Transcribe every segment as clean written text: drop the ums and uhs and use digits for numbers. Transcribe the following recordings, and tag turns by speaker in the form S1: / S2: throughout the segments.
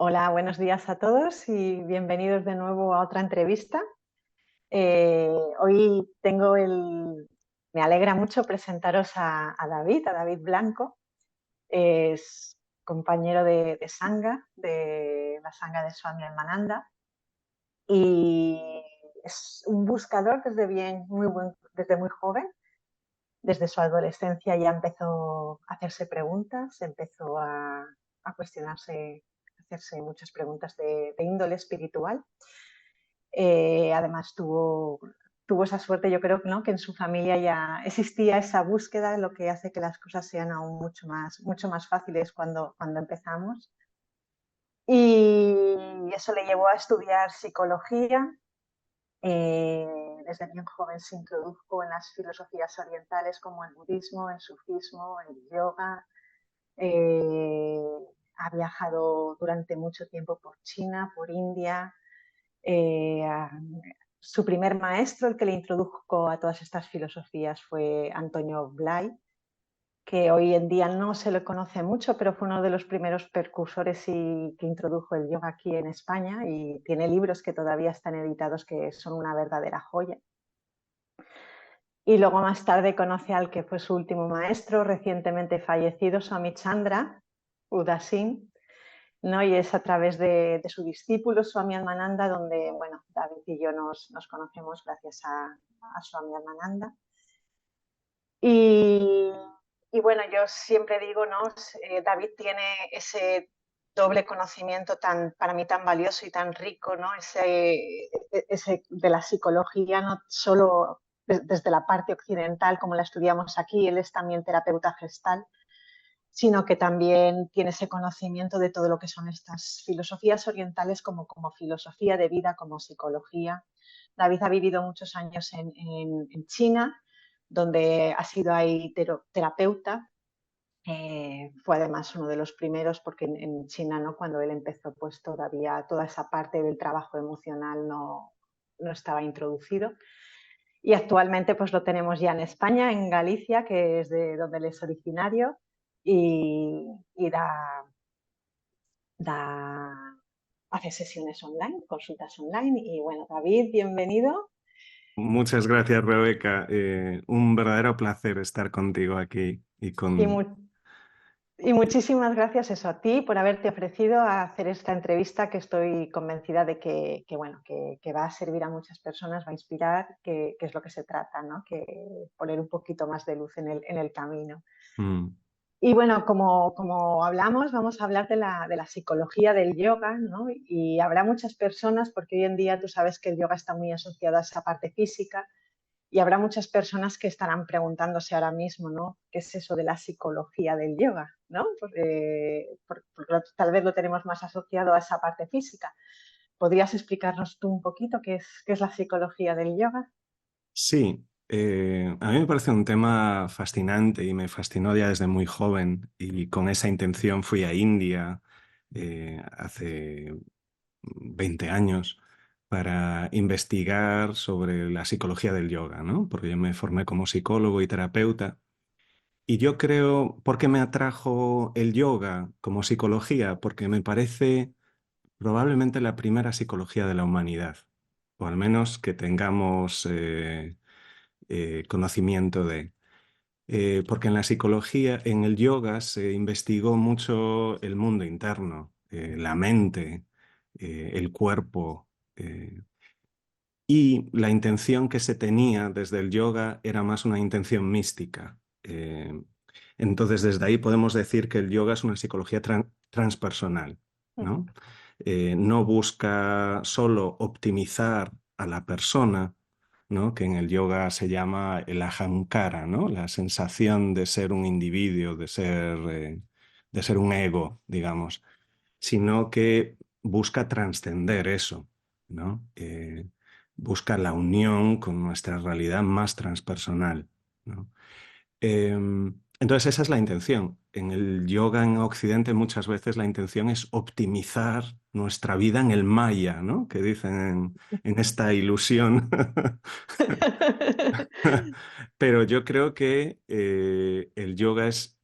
S1: Hola, buenos días a todos y bienvenidos de nuevo a otra entrevista. Hoy me alegra mucho presentaros a David Blanco. Es compañero de Sangha, de la Sangha de Swami Almananda, y es un buscador desde muy joven. Desde su adolescencia ya empezó a hacerse preguntas, empezó a cuestionarse, a hacerse muchas preguntas de índole espiritual. Además tuvo esa suerte, yo creo, ¿no?, que en su familia ya existía esa búsqueda, lo que hace que las cosas sean aún mucho más fáciles cuando empezamos. Y eso le llevó a estudiar psicología. Desde bien joven se introdujo en las filosofías orientales como el budismo, el sufismo, el yoga. Eh, ha viajado durante mucho tiempo por China, por India. Eh, a- Su primer maestro, el que le introdujo a todas estas filosofías, fue Antonio Blay, que hoy en día no se le conoce mucho, pero fue uno de los primeros precursores y que introdujo el yoga aquí en España, y tiene libros que todavía están editados que son una verdadera joya. Y luego más tarde conoce al que fue su último maestro, recientemente fallecido, Swami Chandra Udasin, ¿no? Y es a través de su discípulo, Swami Almananda, donde, bueno, David y yo nos conocemos gracias a Swami Almananda. Y, y, bueno, yo siempre digo, ¿no? David tiene ese doble conocimiento para mí tan valioso y tan rico, ¿no? Ese de la psicología, no solo desde la parte occidental como la estudiamos aquí, él es también terapeuta gestal, sino que también tiene ese conocimiento de todo lo que son estas filosofías orientales como filosofía de vida, como psicología. David ha vivido muchos años en China, donde ha sido ahí terapeuta. Fue además uno de los primeros, porque en China, ¿no?, cuando él empezó, pues todavía toda esa parte del trabajo emocional no estaba introducido. Y actualmente pues lo tenemos ya en España, en Galicia, que es de donde él es originario, y da, hace sesiones online, consultas online. Y bueno, David, bienvenido.
S2: Muchas gracias, Rebeca. Un verdadero placer estar contigo aquí y
S1: Y,
S2: con...
S1: mu y muchísimas gracias eso a ti por haberte ofrecido a hacer esta entrevista, que estoy convencida de bueno, que va a servir a muchas personas, va a inspirar, que es lo que se trata, ¿no? Que poner un poquito más de luz en el camino.
S2: Mm.
S1: Y bueno, como hablamos, vamos a hablar de la psicología del yoga, ¿no? Y habrá muchas personas, porque hoy en día tú sabes que el yoga está muy asociado a esa parte física, y habrá muchas personas que estarán preguntándose ahora mismo, ¿no?, ¿qué es eso de la psicología del yoga? ¿No? Porque tal vez lo tenemos más asociado a esa parte física. ¿Podrías explicarnos tú un poquito qué es la psicología del yoga?
S2: Sí, a mí me parece un tema fascinante y me fascinó ya desde muy joven y con esa intención fui a India hace 20 años para investigar sobre la psicología del yoga, ¿no? Porque yo me formé como psicólogo y terapeuta. Y yo creo, ¿por qué me atrajo el yoga como psicología? Porque me parece probablemente la primera psicología de la humanidad, o al menos que tengamos conocimiento de. Porque en la psicología, en el yoga, se investigó mucho el mundo interno, la mente, el cuerpo, y la intención que se tenía desde el yoga era más una intención mística. Entonces, desde ahí podemos decir que el yoga es una psicología transpersonal, ¿no? No busca solo optimizar a la persona, ¿no?, que en el yoga se llama el ahamkara, ¿no?, la sensación de ser un individuo, de ser un ego, digamos, sino que busca trascender eso, ¿no? Busca la unión con nuestra realidad más transpersonal, ¿no? Entonces esa es la intención. En el yoga en Occidente muchas veces la intención es optimizar nuestra vida en el maya, ¿no?, que dicen en esta ilusión. Pero yo creo que el yoga es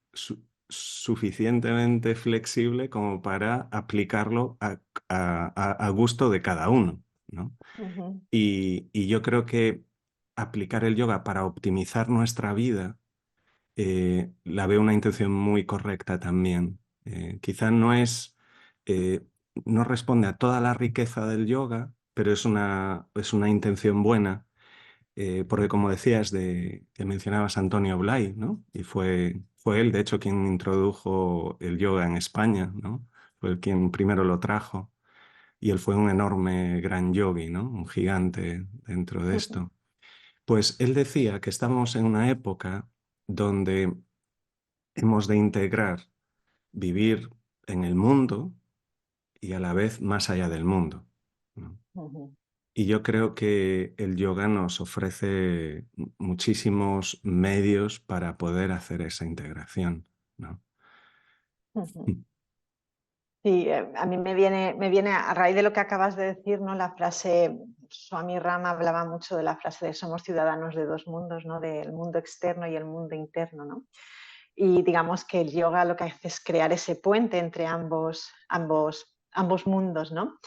S2: suficientemente flexible como para aplicarlo a gusto de cada uno, ¿no?
S1: Ujú,
S2: Y yo creo que aplicar el yoga para optimizar nuestra vida la veo una intención muy correcta también. Quizá eh, no responde a toda la riqueza del yoga, pero es una intención buena, porque como decías, que mencionabas a Antonio Blay, ¿no? Y fue él, de hecho, quien introdujo el yoga en España, ¿no? Fue el quien primero lo trajo. Y él fue un enorme gran yogi, ¿no? Un gigante dentro de
S1: ujú,
S2: esto. Pues él decía que estamos en una época donde hemos de integrar vivir en el mundo y a la vez más allá del mundo, ¿no?
S1: ujú,
S2: Y yo creo que el yoga nos ofrece muchísimos medios para poder hacer esa integración, ¿no?
S1: ujú. Sí, a mí me viene a raíz de lo que acabas de decir, ¿no? La frase, Swami Rama hablaba mucho de la frase de somos ciudadanos de dos mundos, ¿no? Del mundo externo y el mundo interno, ¿no? Y digamos que el yoga lo que hace es crear ese puente entre ambos mundos, ¿no?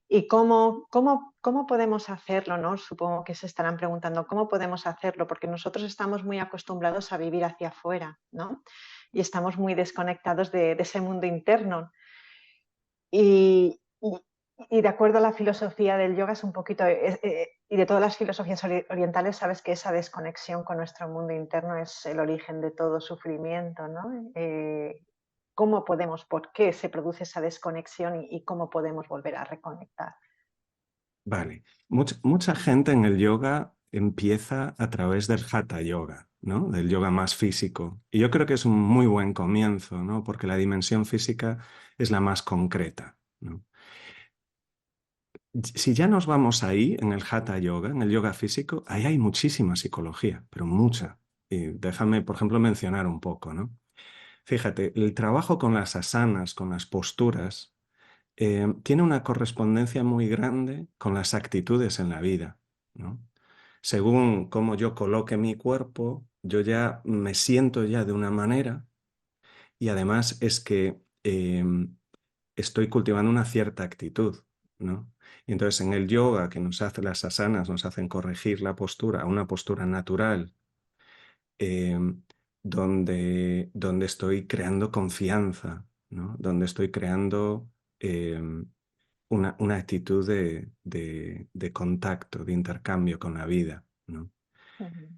S1: ¿Y cómo podemos hacerlo, ¿no? Supongo que se estarán preguntando, ¿cómo podemos hacerlo? Porque nosotros estamos muy acostumbrados a vivir hacia afuera, ¿no? Y estamos muy desconectados de ese mundo interno. Y de acuerdo a la filosofía del yoga es un poquito, y de todas las filosofías orientales, sabes que esa desconexión con nuestro mundo interno es el origen de todo sufrimiento, ¿no? ¿Cómo podemos, por qué se produce esa desconexión y cómo podemos volver a reconectar?
S2: Vale. Mucha gente en el yoga empieza a través del hatha yoga, ¿no? Del yoga más físico. Y yo creo que es un muy buen comienzo, ¿no? Porque la dimensión física es la más concreta, ¿no? Si ya nos vamos ahí, en el hatha yoga, en el yoga físico, ahí hay muchísima psicología, pero mucha. Y déjame, por ejemplo, mencionar un poco, ¿no? Fíjate, el trabajo con las asanas, con las posturas, tiene una correspondencia muy grande con las actitudes en la vida, ¿no? Según cómo yo coloque mi cuerpo, yo ya me siento ya de una manera y además es que estoy cultivando una cierta actitud, ¿no? Y entonces en el yoga que nos hace las asanas, nos hacen corregir la postura a una postura natural, eh, donde estoy creando confianza, ¿no? Donde estoy creando eh, una actitud de contacto, de intercambio con la vida, ¿no?
S1: Ujú,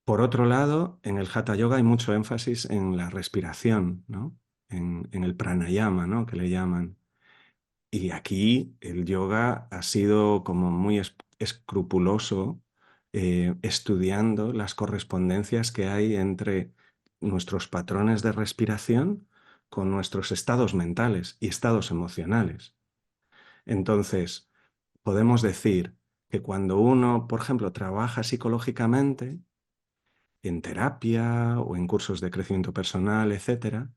S2: Por otro lado, en el Hatha Yoga hay mucho énfasis en la respiración, ¿no? En el pranayama, ¿no? Que le llaman. Y aquí el yoga ha sido como muy escrupuloso estudiando las correspondencias que hay entre nuestros patrones de respiración con nuestros estados mentales y estados emocionales. Entonces, podemos decir que cuando uno, por ejemplo, trabaja psicológicamente, en terapia o en cursos de crecimiento personal, etcétera,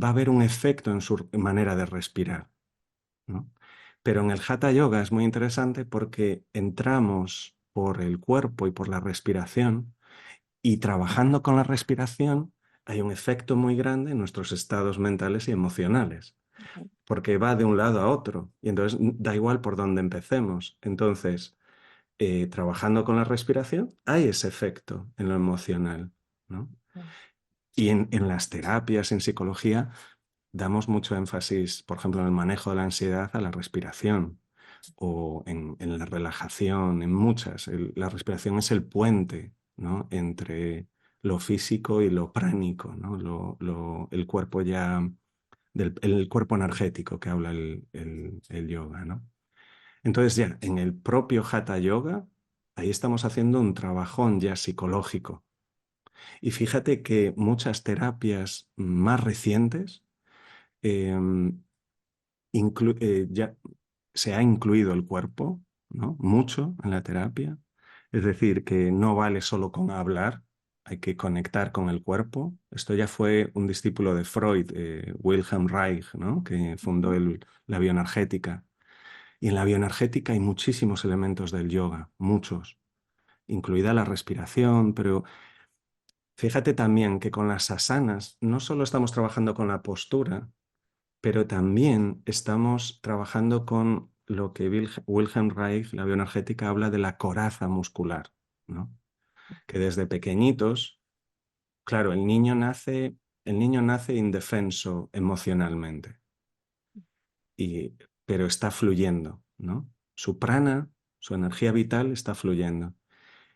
S2: va a haber un efecto en su manera de respirar, ¿no? Pero en el Hatha Yoga es muy interesante porque entramos por el cuerpo y por la respiración y trabajando con la respiración hay un efecto muy grande en nuestros estados mentales y emocionales,
S1: ujú,
S2: porque va de un lado a otro y entonces da igual por dónde empecemos. Entonces, trabajando con la respiración hay ese efecto en lo emocional, ¿no?
S1: ujú,
S2: Y en las terapias, en psicología, damos mucho énfasis, por ejemplo, en el manejo de la ansiedad a la respiración o en la relajación, en muchas. La respiración es el puente, ¿no? Entre lo físico y lo pránico, ¿no? El cuerpo ya, el cuerpo energético que habla el yoga, ¿no? Entonces ya, en el propio Hatha Yoga, ahí estamos haciendo un trabajón ya psicológico. Y fíjate que muchas terapias más recientes em, ya se ha incluido el cuerpo, ¿no? Mucho en la terapia. Es decir, que no vale solo con hablar, hay que conectar con el cuerpo. Esto ya fue un discípulo de Freud, Wilhelm Reich, ¿no? Que fundó
S1: ujú,
S2: la bioenergética. Y en la bioenergética hay muchísimos elementos del yoga, muchos, incluida la respiración, pero Fíjate también que con las asanas no solo estamos trabajando con la postura, pero también estamos trabajando con lo que Wilhelm Reich, la bioenergética, habla de la coraza muscular, ¿no? Que desde pequeñitos, claro, el niño nace indefenso emocionalmente, pero está fluyendo, ¿no? Su prana, su energía vital está fluyendo.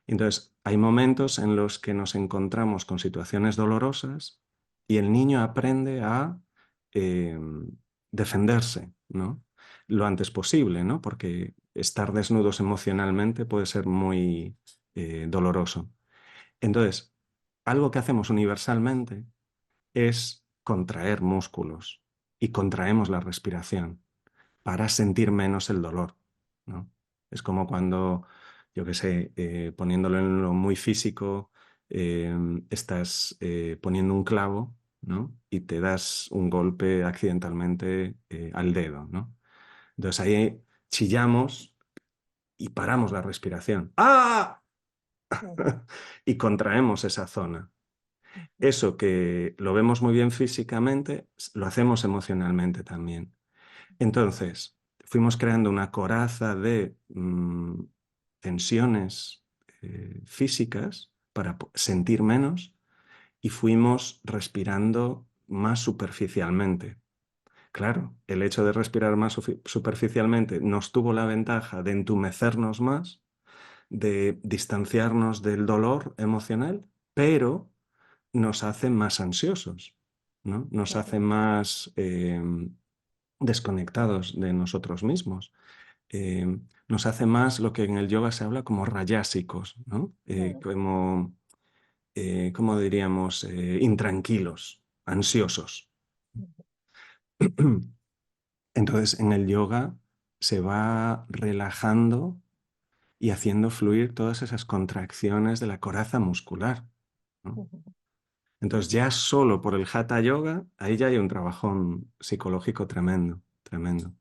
S2: Entonces, hay momentos en los que nos encontramos con situaciones dolorosas y el niño aprende a eh, defenderse, ¿no? Lo antes posible, ¿no? Porque estar desnudos emocionalmente puede ser muy doloroso. Entonces, algo que hacemos universalmente es contraer músculos y contraemos la respiración para sentir menos el dolor, ¿no? Es como cuando, yo qué sé, poniéndolo en lo muy físico, estás poniendo un clavo, ¿no? Y te das un golpe accidentalmente al dedo, ¿no? Entonces ahí chillamos y paramos la respiración. ¡Ah!
S1: Ujú,
S2: Y contraemos esa zona.
S1: ujú,
S2: Eso que lo vemos muy bien físicamente, lo hacemos emocionalmente también. Entonces, fuimos creando una coraza de tensiones físicas para sentir menos y fuimos respirando más superficialmente. Claro, el hecho de respirar más superficialmente nos tuvo la ventaja de entumecernos más, de distanciarnos del dolor emocional, pero nos hace más ansiosos, ¿no? Nos hace
S1: ujú,
S2: más desconectados de nosotros mismos. Nos hace más lo que en el yoga se habla como rayásicos, ¿no?
S1: ujú,
S2: ¿Cómo diríamos? Intranquilos, ansiosos. Entonces, en el yoga se va relajando y haciendo fluir todas esas contracciones de la coraza muscular, ¿no?
S1: ujú,
S2: Entonces, ya solo por el hatha yoga, ahí ya hay un trabajón psicológico tremendo, tremendo.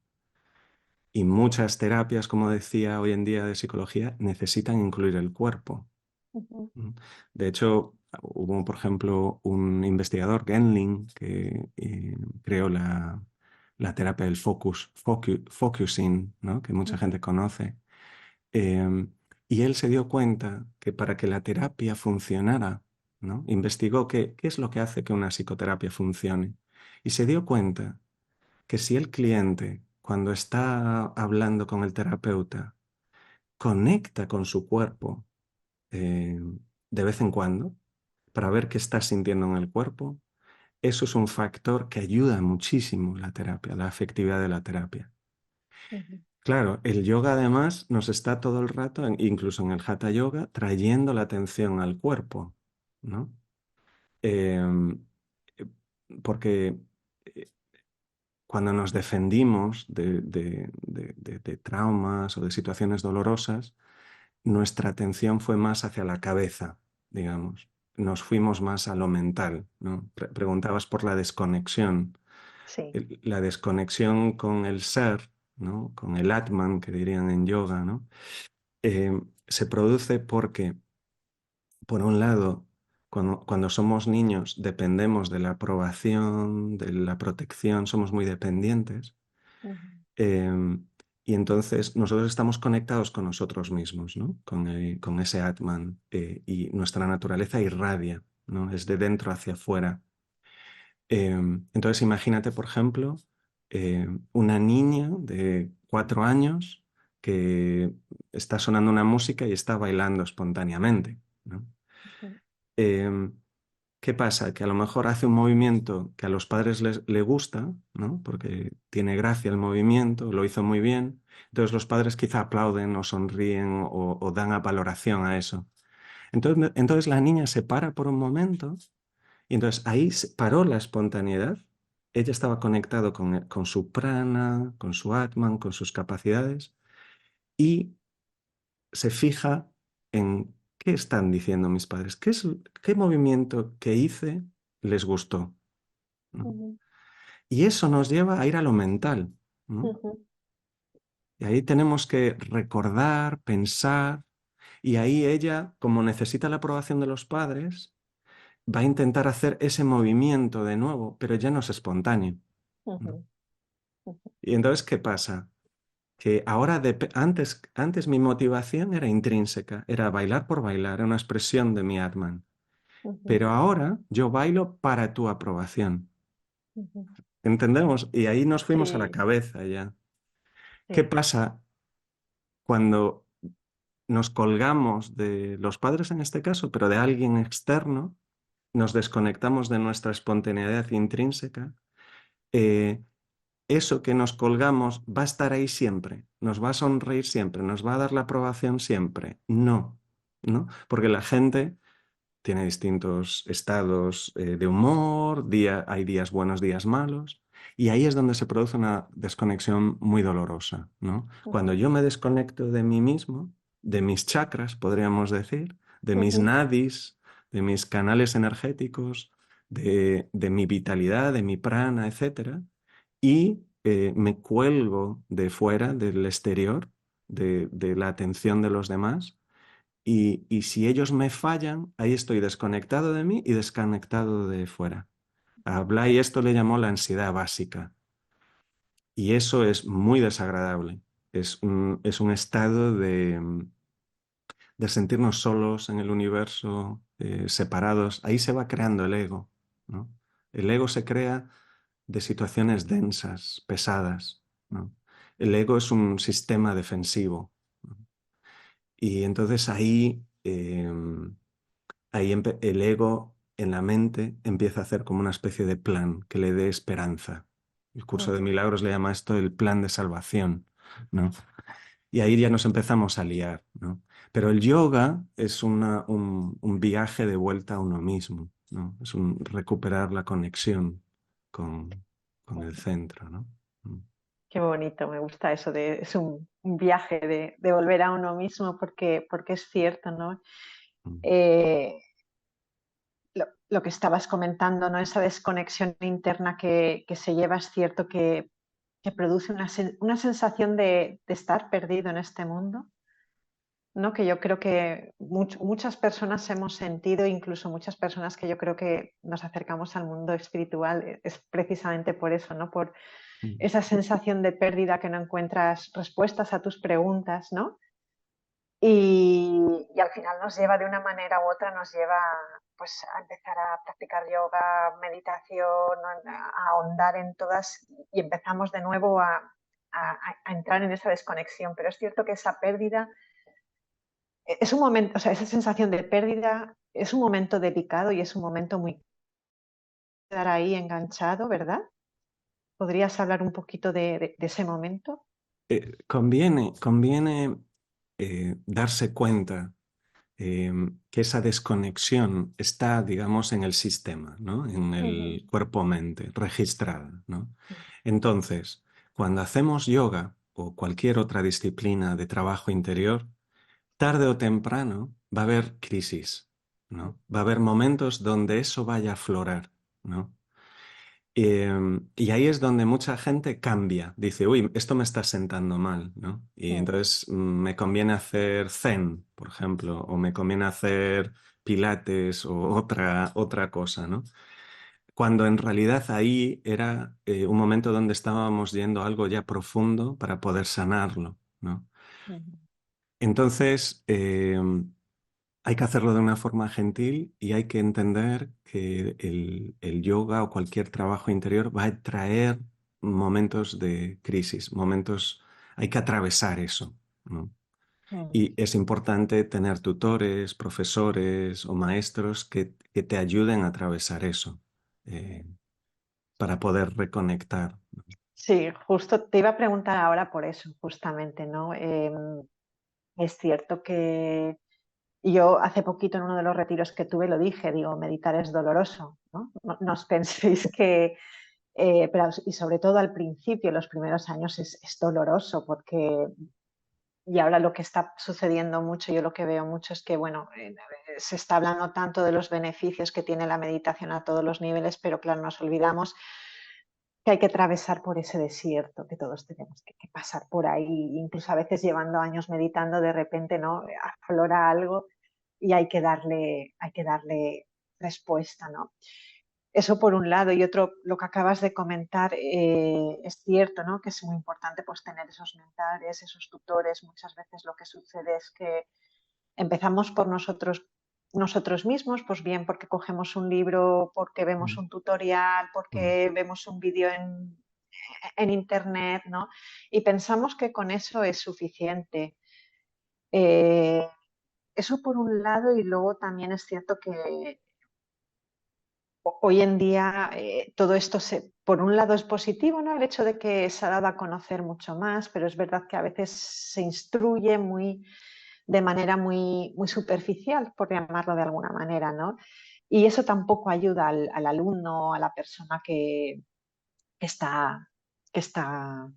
S2: Y muchas terapias, como decía hoy en día de psicología, necesitan incluir el cuerpo.
S1: ujú,
S2: ¿Mm? De hecho, hubo, por ejemplo, un investigador, Genling, que creó la terapia del focusing, ¿no? Que mucha
S1: ujú,
S2: gente conoce. Eh, y él se dio cuenta que para que la terapia funcionara, ¿no? Investigó qué es lo que hace que una psicoterapia funcione. Y se dio cuenta que si el cliente, cuando está hablando con el terapeuta, conecta con su cuerpo de vez en cuando, para ver qué está sintiendo en el cuerpo, eso es un factor que ayuda muchísimo la terapia, la efectividad de la terapia.
S1: ujú,
S2: Claro, el yoga además nos está todo el rato, incluso en el hatha yoga, trayendo la atención al cuerpo, ¿no? Em, eh, Porque cuando nos defendimos de traumas o de situaciones dolorosas, nuestra atención fue más hacia la cabeza, digamos. Nos fuimos más a lo mental, ¿no? Preguntabas por la desconexión.
S1: sí.
S2: La desconexión con el ser, ¿no? Con el Atman, que dirían en yoga, ¿no? Se produce porque, por un lado, cuando somos niños dependemos de la aprobación, de la protección, somos muy dependientes.
S1: Ujú,
S2: em, y entonces nosotros estamos conectados con nosotros mismos, ¿no? Con ese Atman, y nuestra naturaleza irradia, ¿no? Es de dentro hacia afuera. Entonces imagínate, por ejemplo, una niña de 4 años que está sonando una música y está bailando espontáneamente, ¿no?
S1: ujú,
S2: Em, ¿Qué pasa? Que a lo mejor hace un movimiento que a los padres le gusta, ¿no? Porque tiene gracia el movimiento, lo hizo muy bien. Entonces los padres quizá aplauden o sonríen o dan valoración a eso. Entonces la niña se para por un momento y entonces ahí se paró la espontaneidad. Ella estaba conectado con su prana, con su atman, con sus capacidades y se fija en qué están diciendo mis padres, qué movimiento que hice les gustó, ¿no?
S1: ujú,
S2: Y eso nos lleva a ir a lo mental, ¿no?
S1: ujú,
S2: Y ahí tenemos que recordar, pensar, y ahí ella, como necesita la aprobación de los padres, va a intentar hacer ese movimiento de nuevo, pero ya no es espontáneo, ¿no?
S1: Ujú, ujú,
S2: Y entonces, ¿qué pasa? Que ahora, antes mi motivación era intrínseca, era bailar por bailar, era una expresión de mi Atman.
S1: ujú,
S2: Pero ahora yo bailo para tu aprobación.
S1: ujú.
S2: ¿Entendemos? Y ahí nos fuimos a la
S1: Sí,
S2: cabeza ya. ¿Qué
S1: sí.
S2: pasa cuando nos colgamos de los padres en este caso, pero de alguien externo, nos desconectamos de nuestra espontaneidad intrínseca? eh, Eso que nos colgamos va a estar ahí siempre, nos va a sonreír siempre, nos va a dar la aprobación siempre. No, ¿no? Porque la gente tiene distintos estados de humor, hay días buenos, días malos, y ahí es donde se produce una desconexión muy dolorosa, ¿no? Cuando
S1: Ujú,
S2: yo me desconecto de mí mismo, de mis chakras, podríamos decir, de mis
S1: ujú,
S2: nadis, de mis canales energéticos, de mi vitalidad, de mi prana, etcétera, y me cuelgo de fuera, del exterior, de la atención de los demás, y si ellos me fallan, ahí estoy desconectado de mí y desconectado de fuera. A Blay esto le llamó la ansiedad básica. Y eso es muy desagradable. Es un estado de sentirnos solos en el universo, separados. Ahí se va creando el ego, ¿no? El ego se crea de situaciones densas, pesadas, ¿no? El ego es un sistema defensivo, ¿no? Y entonces ahí el ego en la mente empieza a hacer como una especie de plan que le dé esperanza. El curso de
S1: ujú.
S2: milagros le llama esto el plan de salvación, ¿no? Y ahí ya nos empezamos a liar, ¿no? Pero el yoga es un viaje de vuelta a uno mismo, ¿no? Es un recuperar la conexión con, con el centro, ¿no? Mm,
S1: Qué bonito, me gusta eso de, es un viaje de volver a uno mismo porque es cierto, ¿no?
S2: mm,
S1: Eh, lo que estabas comentando, ¿no? Esa desconexión interna que se lleva, es cierto que produce una sensación de estar perdido en este mundo, ¿no? Que yo creo que muchas personas hemos sentido, incluso muchas personas que yo creo que nos acercamos al mundo espiritual, es precisamente por eso, ¿no? Por
S2: mm.
S1: esa sensación de pérdida, que no encuentras respuestas a tus preguntas, ¿no? Y al final nos lleva de una manera u otra, nos lleva pues a empezar a practicar yoga, meditación, a ahondar en todas, y empezamos de nuevo a entrar en esa desconexión. Pero es cierto que esa pérdida es un momento, o sea, esa sensación de pérdida es un momento delicado y es un momento muy estar ahí enganchado, ¿verdad? ¿Podrías hablar un poquito de ese momento?
S2: Conviene darse cuenta que esa desconexión está, digamos, en el sistema, ¿no? En
S1: Ujú,
S2: el cuerpo-mente, registrada, ¿no? Entonces, cuando hacemos yoga o cualquier otra disciplina de trabajo interior, tarde o temprano va a haber crisis, ¿no? Va a haber momentos donde eso vaya a aflorar, ¿no? Y ahí es donde mucha gente cambia, dice, uy, esto me está sentando mal, ¿no? Y
S1: ujú,
S2: entonces me conviene hacer Zen, por ejemplo, o me conviene hacer Pilates o otra cosa, ¿no? Cuando en realidad ahí era un momento donde estábamos yendo a algo ya profundo para poder sanarlo, ¿no?
S1: ujú.
S2: Entonces, hay que hacerlo de una forma gentil y hay que entender que el yoga o cualquier trabajo interior va a traer momentos de crisis, hay que atravesar eso, ¿no?
S1: Mm.
S2: Y es importante tener tutores, profesores o maestros que te ayuden a atravesar eso, eh, para poder reconectar.
S1: Sí, justo te iba a preguntar ahora por eso, justamente, ¿no? Es cierto que yo hace poquito en uno de los retiros que tuve lo dije, digo, meditar es doloroso, ¿no? No os penséis que, pero, y sobre todo al principio, los primeros años es doloroso porque, y ahora lo que está sucediendo mucho, yo lo que veo mucho es que, bueno, se está hablando tanto de los beneficios que tiene la meditación a todos los niveles, pero claro, nos olvidamos que hay que atravesar por ese desierto, que todos tenemos que pasar por ahí, incluso a veces llevando años meditando, de repente no aflora algo y hay que darle respuesta, ¿no? Eso por un lado. Y otro, lo que acabas de comentar, es cierto, ¿no? Que es muy importante pues tener esos mentores, esos tutores. Muchas veces lo que sucede es que empezamos por nosotros mismos, pues bien porque cogemos un libro, porque vemos un tutorial,
S2: Mm.
S1: porque vemos un vídeo en internet, ¿no? Y pensamos que con eso es suficiente. Eh, Eso por un lado, y luego también es cierto que hoy en día todo esto por un lado es positivo, ¿no? El hecho de que se ha dado a conocer mucho más, pero es verdad que a veces se instruye de manera muy superficial, por llamarlo de alguna manera, ¿no? Y eso tampoco ayuda al alumno, a la persona que está, que está,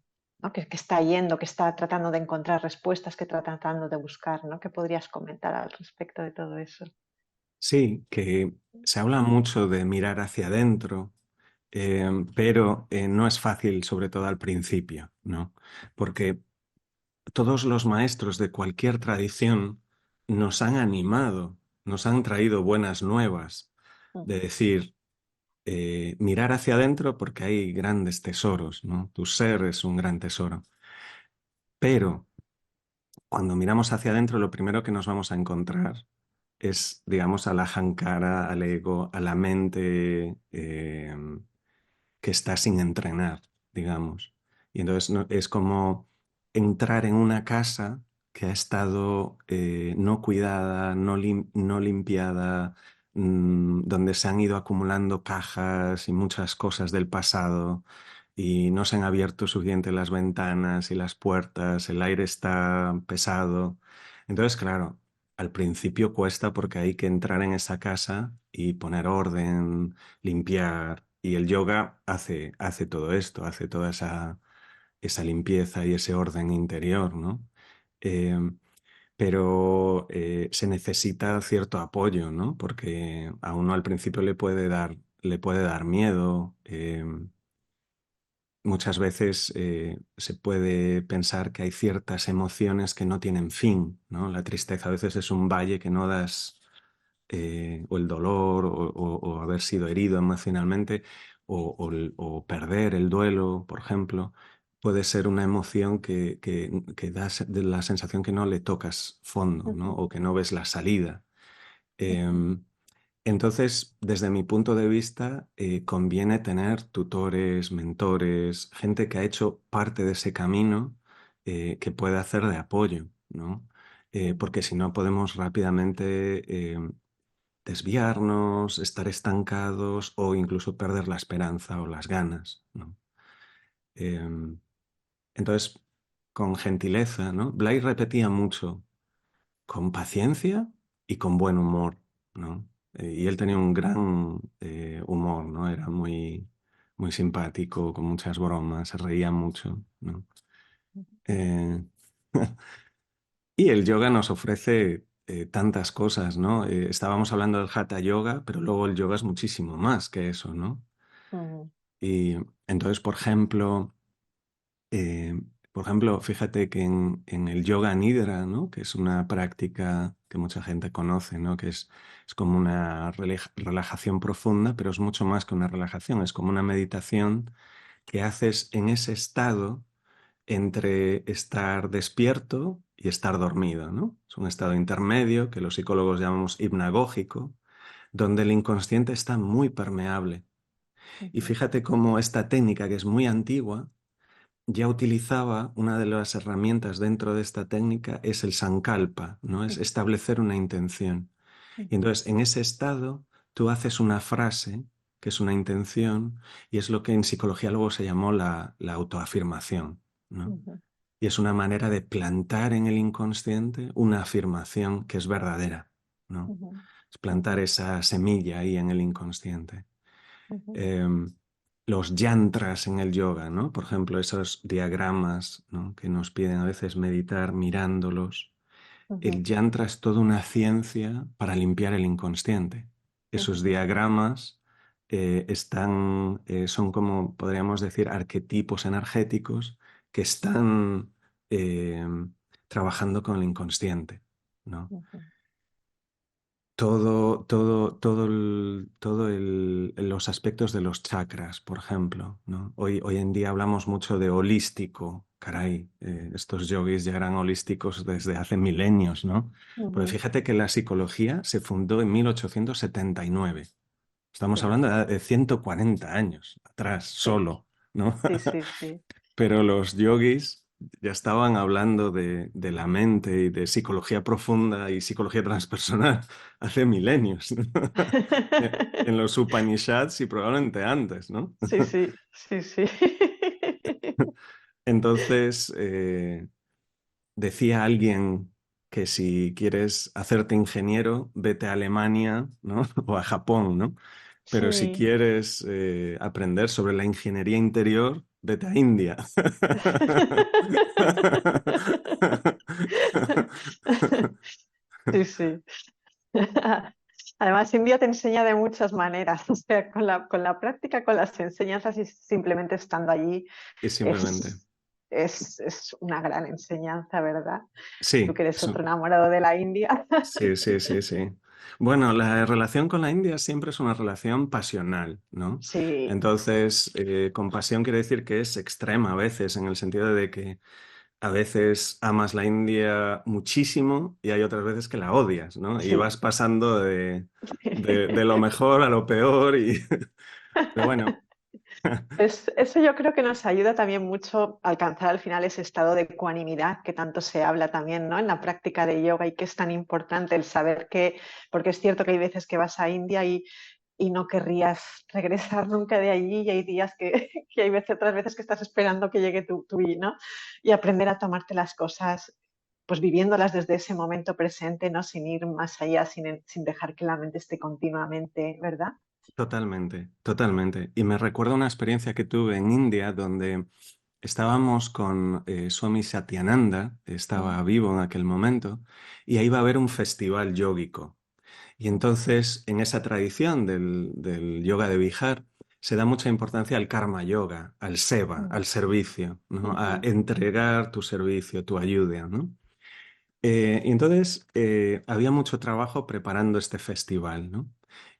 S1: ¿no? Que está yendo, que está tratando de encontrar respuestas, que está tratando de buscar, ¿no? ¿Qué podrías comentar al respecto de todo eso?
S2: Sí, que se habla mucho de mirar hacia adentro, pero no es fácil, sobre todo al principio, ¿no? Porque todos los maestros de cualquier tradición nos han animado, nos han traído buenas nuevas,
S1: Mm,
S2: de decir, mirar hacia adentro porque hay grandes tesoros, ¿no? Tu ser es un gran tesoro. Pero cuando miramos hacia adentro, lo primero que nos vamos a encontrar es, digamos, a la ahankara, al ego, a la mente que está sin entrenar, digamos. Y entonces es como entrar en una casa que ha estado no cuidada, no limpiada, donde se han ido acumulando cajas y muchas cosas del pasado y no se han abierto suficiente las ventanas y las puertas, el aire está pesado. Entonces, claro, al principio cuesta porque hay que entrar en esa casa y poner orden, limpiar. Y el yoga hace todo esto, hace toda esa limpieza y ese orden interior, ¿no? Eh, pero se necesita cierto apoyo, ¿no? Porque a uno al principio le puede dar miedo. Muchas veces se puede pensar que hay ciertas emociones que no tienen fin, ¿no? La tristeza a veces es un valle que no das, o el dolor, o haber sido herido emocionalmente, o perder el duelo, por ejemplo, puede ser una emoción que da de la sensación que no le tocas fondo, ¿no?
S1: ujú,
S2: O que no ves la salida.
S1: ujú,
S2: Em, entonces, desde mi punto de vista, conviene tener tutores, mentores, gente que ha hecho parte de ese camino, que pueda hacer de apoyo, ¿no?
S1: ujú,
S2: Porque si no podemos rápidamente desviarnos, estar estancados o incluso perder la esperanza o las ganas, ¿no? Em, entonces, con gentileza, ¿no? Blay repetía mucho, con paciencia y con buen humor, ¿no? Y él tenía un gran humor, ¿no? Era muy simpático, con muchas bromas, se reía mucho, ¿no? Eh, y el yoga nos ofrece tantas cosas, ¿no? Estábamos hablando del Hatha Yoga, pero luego el yoga es muchísimo más que eso, ¿no?
S1: ujú,
S2: Y entonces, Eh, por ejemplo, fíjate que en el yoga nidra, ¿no? Que es una práctica que mucha gente conoce, ¿no? Que es como una relajación profunda, pero es mucho más que una relajación, es como una meditación que haces en ese estado entre estar despierto y estar dormido, ¿no? Es un estado intermedio que los psicólogos llamamos hipnagógico, donde el inconsciente está muy permeable. Y
S1: ujú,
S2: fíjate cómo esta técnica, que es muy antigua, ya utilizaba una de las herramientas dentro de esta técnica es el sankalpa, ¿no? Es
S1: ujú,
S2: establecer una intención. Y
S1: ujú,
S2: entonces, en ese estado, tú haces una frase, que es una intención, y es lo que en psicología luego se llamó la autoafirmación, ¿no?
S1: ujú,
S2: Y es una manera de plantar en el inconsciente una afirmación que es verdadera, ¿no?
S1: ujú,
S2: Es plantar esa semilla ahí en el inconsciente.
S1: ujú,
S2: Em, los yantras en el yoga, ¿no? Por ejemplo, esos diagramas, ¿no? Que nos piden a veces meditar mirándolos.
S1: ujú,
S2: El yantra es toda una ciencia para limpiar el inconsciente. Esos
S1: ujú,
S2: diagramas son como, podríamos decir, arquetipos energéticos que están eh, trabajando con el inconsciente, ¿no?
S1: ujú.
S2: los aspectos de los chakras, por ejemplo, ¿no? Hoy en día hablamos mucho de holístico, caray, estos yogis ya eran holísticos desde hace milenios, ¿no? Pues
S1: Ujú.
S2: fíjate que la psicología se fundó en 1879. Estamos
S1: Sí,
S2: hablando de 140 años atrás,
S1: sí,
S2: solo, ¿no?
S1: sí, sí, sí.
S2: Pero los yogis ya estaban hablando de la mente y de psicología profunda y psicología transpersonal hace milenios, ¿no? En los Upanishads y probablemente antes, ¿no?
S1: Sí, sí, sí, sí.
S2: Entonces, decía alguien que si quieres hacerte ingeniero, vete a Alemania, ¿no? O a Japón, ¿no? Pero si
S1: Sí.
S2: quieres aprender sobre la ingeniería interior, vete a India.
S1: Sí, sí. Además, India te enseña de muchas maneras, o sea, con la práctica, con las enseñanzas y simplemente estando allí
S2: Y simplemente.
S1: es, es una gran enseñanza, ¿verdad? Tú
S2: Sí,
S1: que eres otro enamorado de la India.
S2: sí, sí, sí, sí. Bueno, la relación con la India siempre es una relación pasional, ¿no?
S1: Sí,
S2: Entonces, con pasión quiere decir que es extrema a veces, en el sentido de que a veces amas la India muchísimo y hay otras veces que la odias, ¿no? Y
S1: sí.
S2: vas pasando de lo mejor a lo peor y... Pero bueno,
S1: Eso yo creo que nos ayuda también mucho a alcanzar al final ese estado de ecuanimidad que tanto se habla también, ¿no? En la práctica de yoga y que es tan importante el saber que, porque es cierto que hay veces que vas a India y no querrías regresar nunca de allí y hay días que, que hay veces, otras veces que estás esperando que llegue tu ¿no? Y aprender a tomarte las cosas, pues viviéndolas desde ese momento presente, ¿no? Sin ir más allá, sin dejar que la mente esté continuamente, ¿verdad?
S2: totalmente, totalmente. Y me recuerda una experiencia que tuve en India donde estábamos con Swami Satyananda,
S1: Mm,
S2: estaba vivo en aquel momento, y ahí iba a haber un festival yógico. Y entonces, en esa tradición del yoga de Bihar, se da mucha importancia al karma yoga, al seva,
S1: mm,
S2: al servicio, ¿no? A
S1: ujú,
S2: entregar tu servicio, tu ayuda, ¿no? Y entonces había mucho trabajo preparando este festival, ¿no?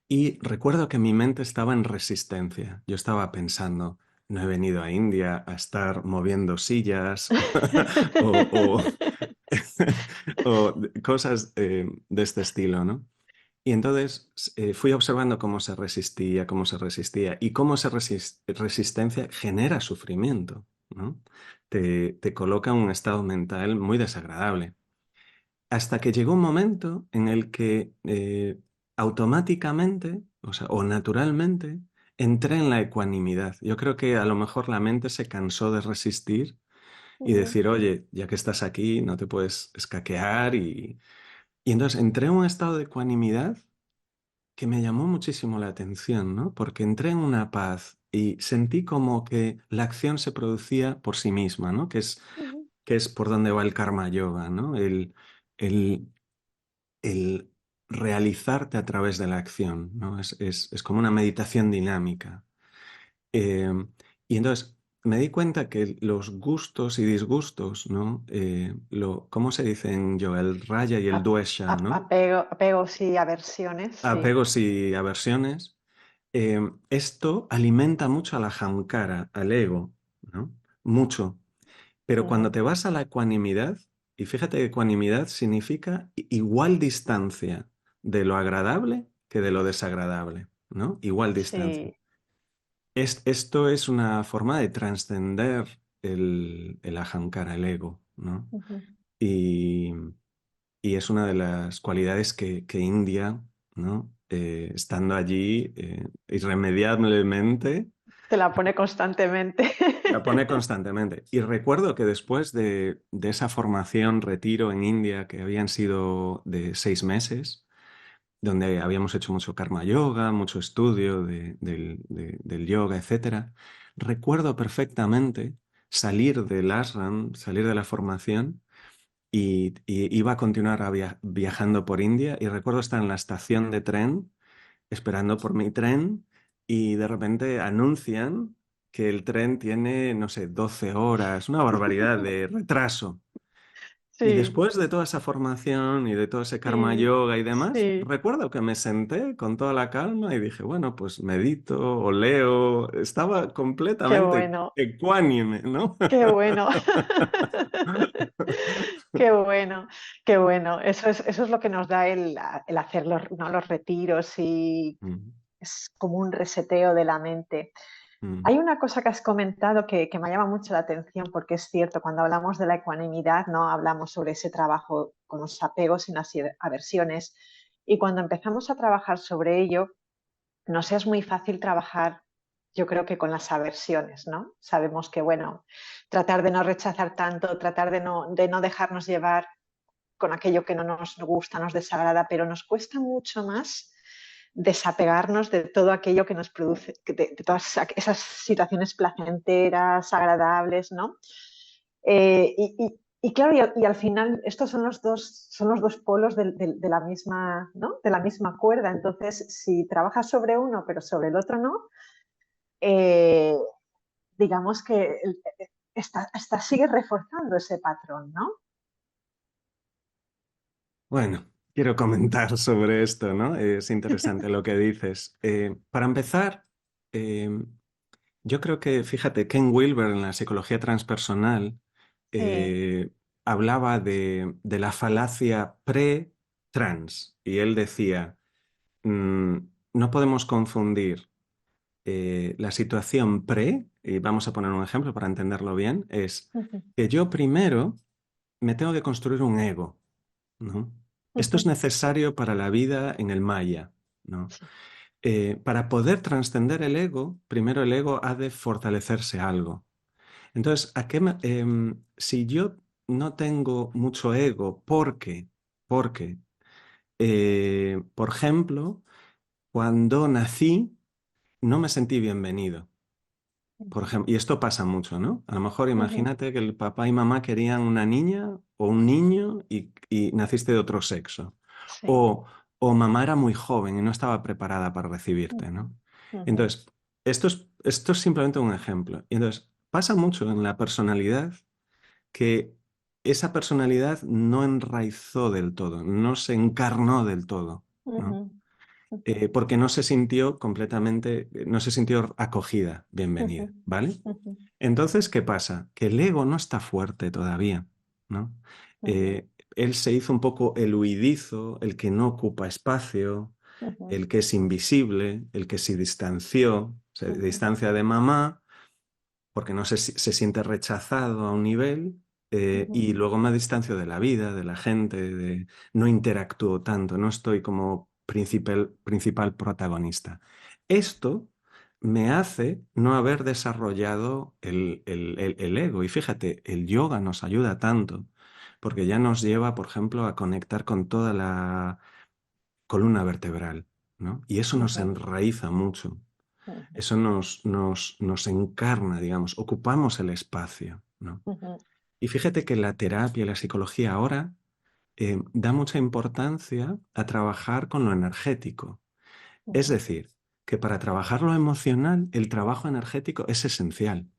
S2: Y recuerdo que mi mente estaba en resistencia. Yo estaba pensando, no he venido a India a estar moviendo sillas o, o cosas de este estilo, ¿no? Y entonces fui observando cómo se resistía y cómo esa resistencia genera sufrimiento, ¿no? Te coloca en un estado mental muy desagradable. Hasta que llegó un momento en el que automáticamente, o sea, o naturalmente, entré en la ecuanimidad. Yo creo que a lo mejor la mente se cansó de resistir y
S1: ujú,
S2: decir, oye, ya que estás aquí, no te puedes escaquear. Y entonces entré en un estado de ecuanimidad que me llamó muchísimo la atención, ¿no? Porque entré en una paz y sentí como que la acción se producía por sí misma, ¿no?
S1: ujú,
S2: Que es por donde va el karma yoga, ¿no? El, el realizarte a través de la acción, ¿no? Es como una meditación dinámica. Eh, y entonces me di cuenta que los gustos y disgustos, ¿no? ¿Cómo se dice en yoga? El raya y el dvesha, ¿no?
S1: apegos y aversiones, sí.
S2: Apegos y aversiones. Esto alimenta mucho a la ahamkara, al ego, ¿no? Mucho. Pero cuando
S1: Ujú,
S2: te vas a la ecuanimidad, y fíjate que ecuanimidad significa igual distancia de lo agradable que de lo desagradable, ¿no? Igual distancia.
S1: sí.
S2: Esto es una forma de trascender el ahamkara, el ego, ¿no?
S1: Ujú.
S2: Y, y es una de las cualidades que India, ¿no? Estando allí, irremediablemente,
S1: Te la pone constantemente.
S2: la pone constantemente. Y recuerdo que después de esa formación, retiro en India, que habían sido de 6 meses, donde habíamos hecho mucho karma yoga, mucho estudio del yoga, etcétera, recuerdo perfectamente salir del ashram, salir de la formación y iba a continuar viajando por India y recuerdo estar en la estación de tren esperando por mi tren y de repente anuncian que el tren tiene, no sé, 12 horas, una barbaridad de retraso. Y
S1: Sí,
S2: después de toda esa formación y de todo ese karma
S1: sí,
S2: yoga y demás,
S1: sí.
S2: recuerdo que me senté con toda la calma y dije, bueno, pues medito o leo. Estaba
S1: Qué
S2: completamente
S1: bueno,
S2: ecuánime, ¿no?
S1: qué bueno. Qué bueno, qué bueno. Eso es lo que nos da el hacer los, ¿no? los retiros y
S2: Mm,
S1: es como un reseteo de la mente.
S2: mm,
S1: Hay una cosa que has comentado que me llama mucho la atención porque es cierto, cuando hablamos de la ecuanimidad, no hablamos sobre ese trabajo con los apegos y las aversiones. Y cuando empezamos a trabajar sobre ello, nos es muy fácil trabajar, yo creo que con las aversiones, ¿no? Sabemos que, bueno, tratar de no rechazar tanto, tratar de no dejarnos llevar con aquello que no nos gusta, nos desagrada, pero nos cuesta mucho más desapegarnos de todo aquello que nos produce, de todas esas situaciones placenteras, agradables, ¿no? Y claro, y al final estos son los dos polos de la misma, ¿no? De la misma cuerda. Entonces, si trabajas sobre uno, pero sobre el otro no, eh, digamos que sigues reforzando ese patrón, ¿no?
S2: Bueno, quiero comentar sobre esto, ¿no? Es interesante lo que dices. Para empezar, eh, yo creo que, fíjate, Ken Wilber en la psicología transpersonal
S1: Sí.
S2: eh, hablaba de la falacia pre-trans y él decía, mm, no podemos confundir la situación pre, y vamos a poner un ejemplo para entenderlo bien, es
S1: Ujú,
S2: que yo primero me tengo que construir un ego, ¿no? Esto es
S1: ujú.
S2: necesario para la vida en el Maya, ¿no?
S1: Sí.
S2: Para poder trascender el ego, primero el ego ha de fortalecerse algo. Entonces, si yo no tengo mucho ego, porque, por ejemplo, cuando nací no me sentí bienvenido. Por ejemplo, y esto pasa mucho, ¿no? A lo mejor
S1: Ujú.
S2: imagínate que el papá y mamá querían una niña o un niño y naciste de otro sexo.
S1: Sí.
S2: O, o mamá era muy joven y no estaba preparada para recibirte,
S1: Ujú,
S2: ¿no?
S1: ujú,
S2: Entonces, esto es simplemente un ejemplo. Y entonces, pasa mucho en la personalidad que esa personalidad no enraizó del todo, no se encarnó del todo, ¿no?
S1: ujú, ujú,
S2: Porque no se sintió completamente, no se sintió acogida,
S1: ujú,
S2: bienvenida, ¿vale?
S1: ujú,
S2: Entonces, ¿qué pasa? Que el ego no está fuerte todavía, ¿no?
S1: ujú,
S2: Él se hizo un poco el huidizo, el que no ocupa espacio,
S1: ujú,
S2: el que es invisible, el que se distanció, se
S1: ujú,
S2: distancia de mamá porque no se siente rechazado a un nivel
S1: ujú,
S2: y luego me distancio de la vida, de la gente, no interactúo tanto, no estoy como principal protagonista. Esto me hace no haber desarrollado el ego. Y fíjate, el yoga nos ayuda tanto, porque ya nos lleva, por ejemplo, a conectar con toda la columna vertebral, ¿no? Y eso nos
S1: ujú,
S2: enraiza mucho.
S1: ujú,
S2: Eso nos encarna, digamos, ocupamos el espacio, ¿no?
S1: ujú,
S2: Y fíjate que la terapia y la psicología ahora da mucha importancia a trabajar con lo energético. Es
S1: ujú,
S2: decir, que para trabajar lo emocional, el trabajo energético es esencial,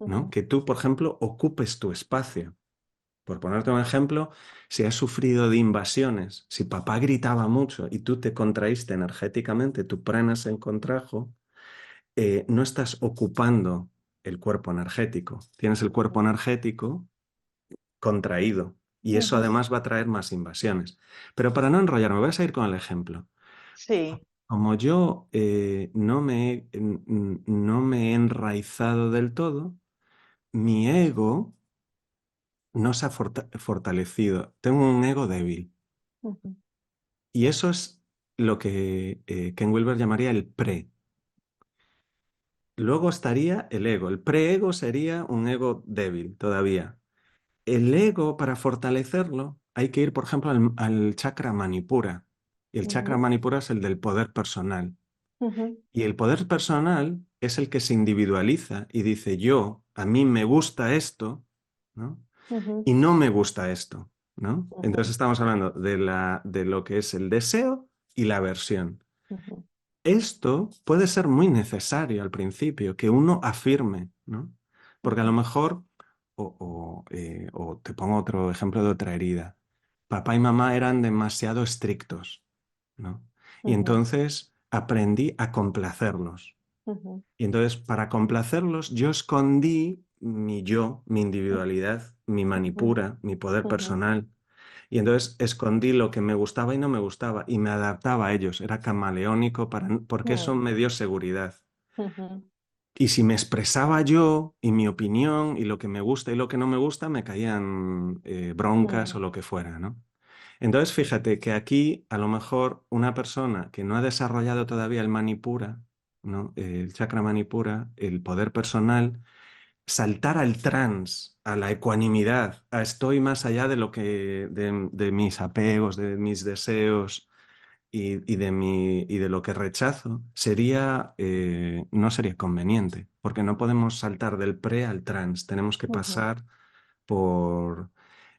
S2: ¿no?
S1: ujú,
S2: Que tú, por ejemplo, ocupes tu espacio. Por ponerte un ejemplo, si has sufrido de invasiones, si papá gritaba mucho y tú te contraíste energéticamente, tu prana se contrajo, no estás ocupando el cuerpo energético. Tienes el cuerpo energético contraído y eso
S1: ujú.
S2: además va a traer más invasiones. Pero para no enrollarme, voy a seguir con el ejemplo.
S1: Sí.
S2: Como yo no me he enraizado del todo, mi ego no se ha fortalecido. Tengo un ego débil.
S1: Ujú,
S2: Y eso es lo que Ken Wilber llamaría el pre. Luego estaría el ego. El preego sería un ego débil todavía. El ego, para fortalecerlo, hay que ir, por ejemplo, al chakra manipura. Y el chakra
S1: ujú,
S2: manipura es el del poder personal.
S1: ujú,
S2: Y el poder personal es el que se individualiza y dice yo, a mí me gusta esto, ¿no?
S1: ujú,
S2: Y no me gusta esto, ¿no? Entonces
S1: ujú,
S2: estamos hablando de lo que es el deseo y la aversión.
S1: ujú,
S2: Esto puede ser muy necesario al principio, que uno afirme, ¿no? Porque a lo
S1: ujú,
S2: mejor o te pongo otro ejemplo de otra herida. Papá y mamá eran demasiado estrictos, ¿no? Y
S1: Ujú,
S2: entonces aprendí a complacerlos.
S1: ujú,
S2: Y entonces, para complacerlos, yo escondí mi yo, mi individualidad, mi
S1: ujú,
S2: manipura, mi poder
S1: ujú,
S2: personal. Y entonces escondí lo que me gustaba y no me gustaba y me adaptaba a ellos. Era camaleónico porque eso
S1: ujú,
S2: me dio seguridad.
S1: ujú,
S2: Y si me expresaba yo y mi opinión y lo que me gusta y lo que no me gusta, me caían broncas o
S1: ujú,
S2: lo que fuera, ¿no? Entonces, fíjate que aquí a lo mejor una persona que no ha desarrollado todavía el manipura, ¿no? El chakra manipura, el poder personal, saltar al trans, a la ecuanimidad, a estoy más allá de lo que, de mis apegos, de mis deseos y de lo que rechazo, no sería conveniente, porque no podemos saltar del pre al trans, tenemos que
S1: ujú,
S2: pasar por...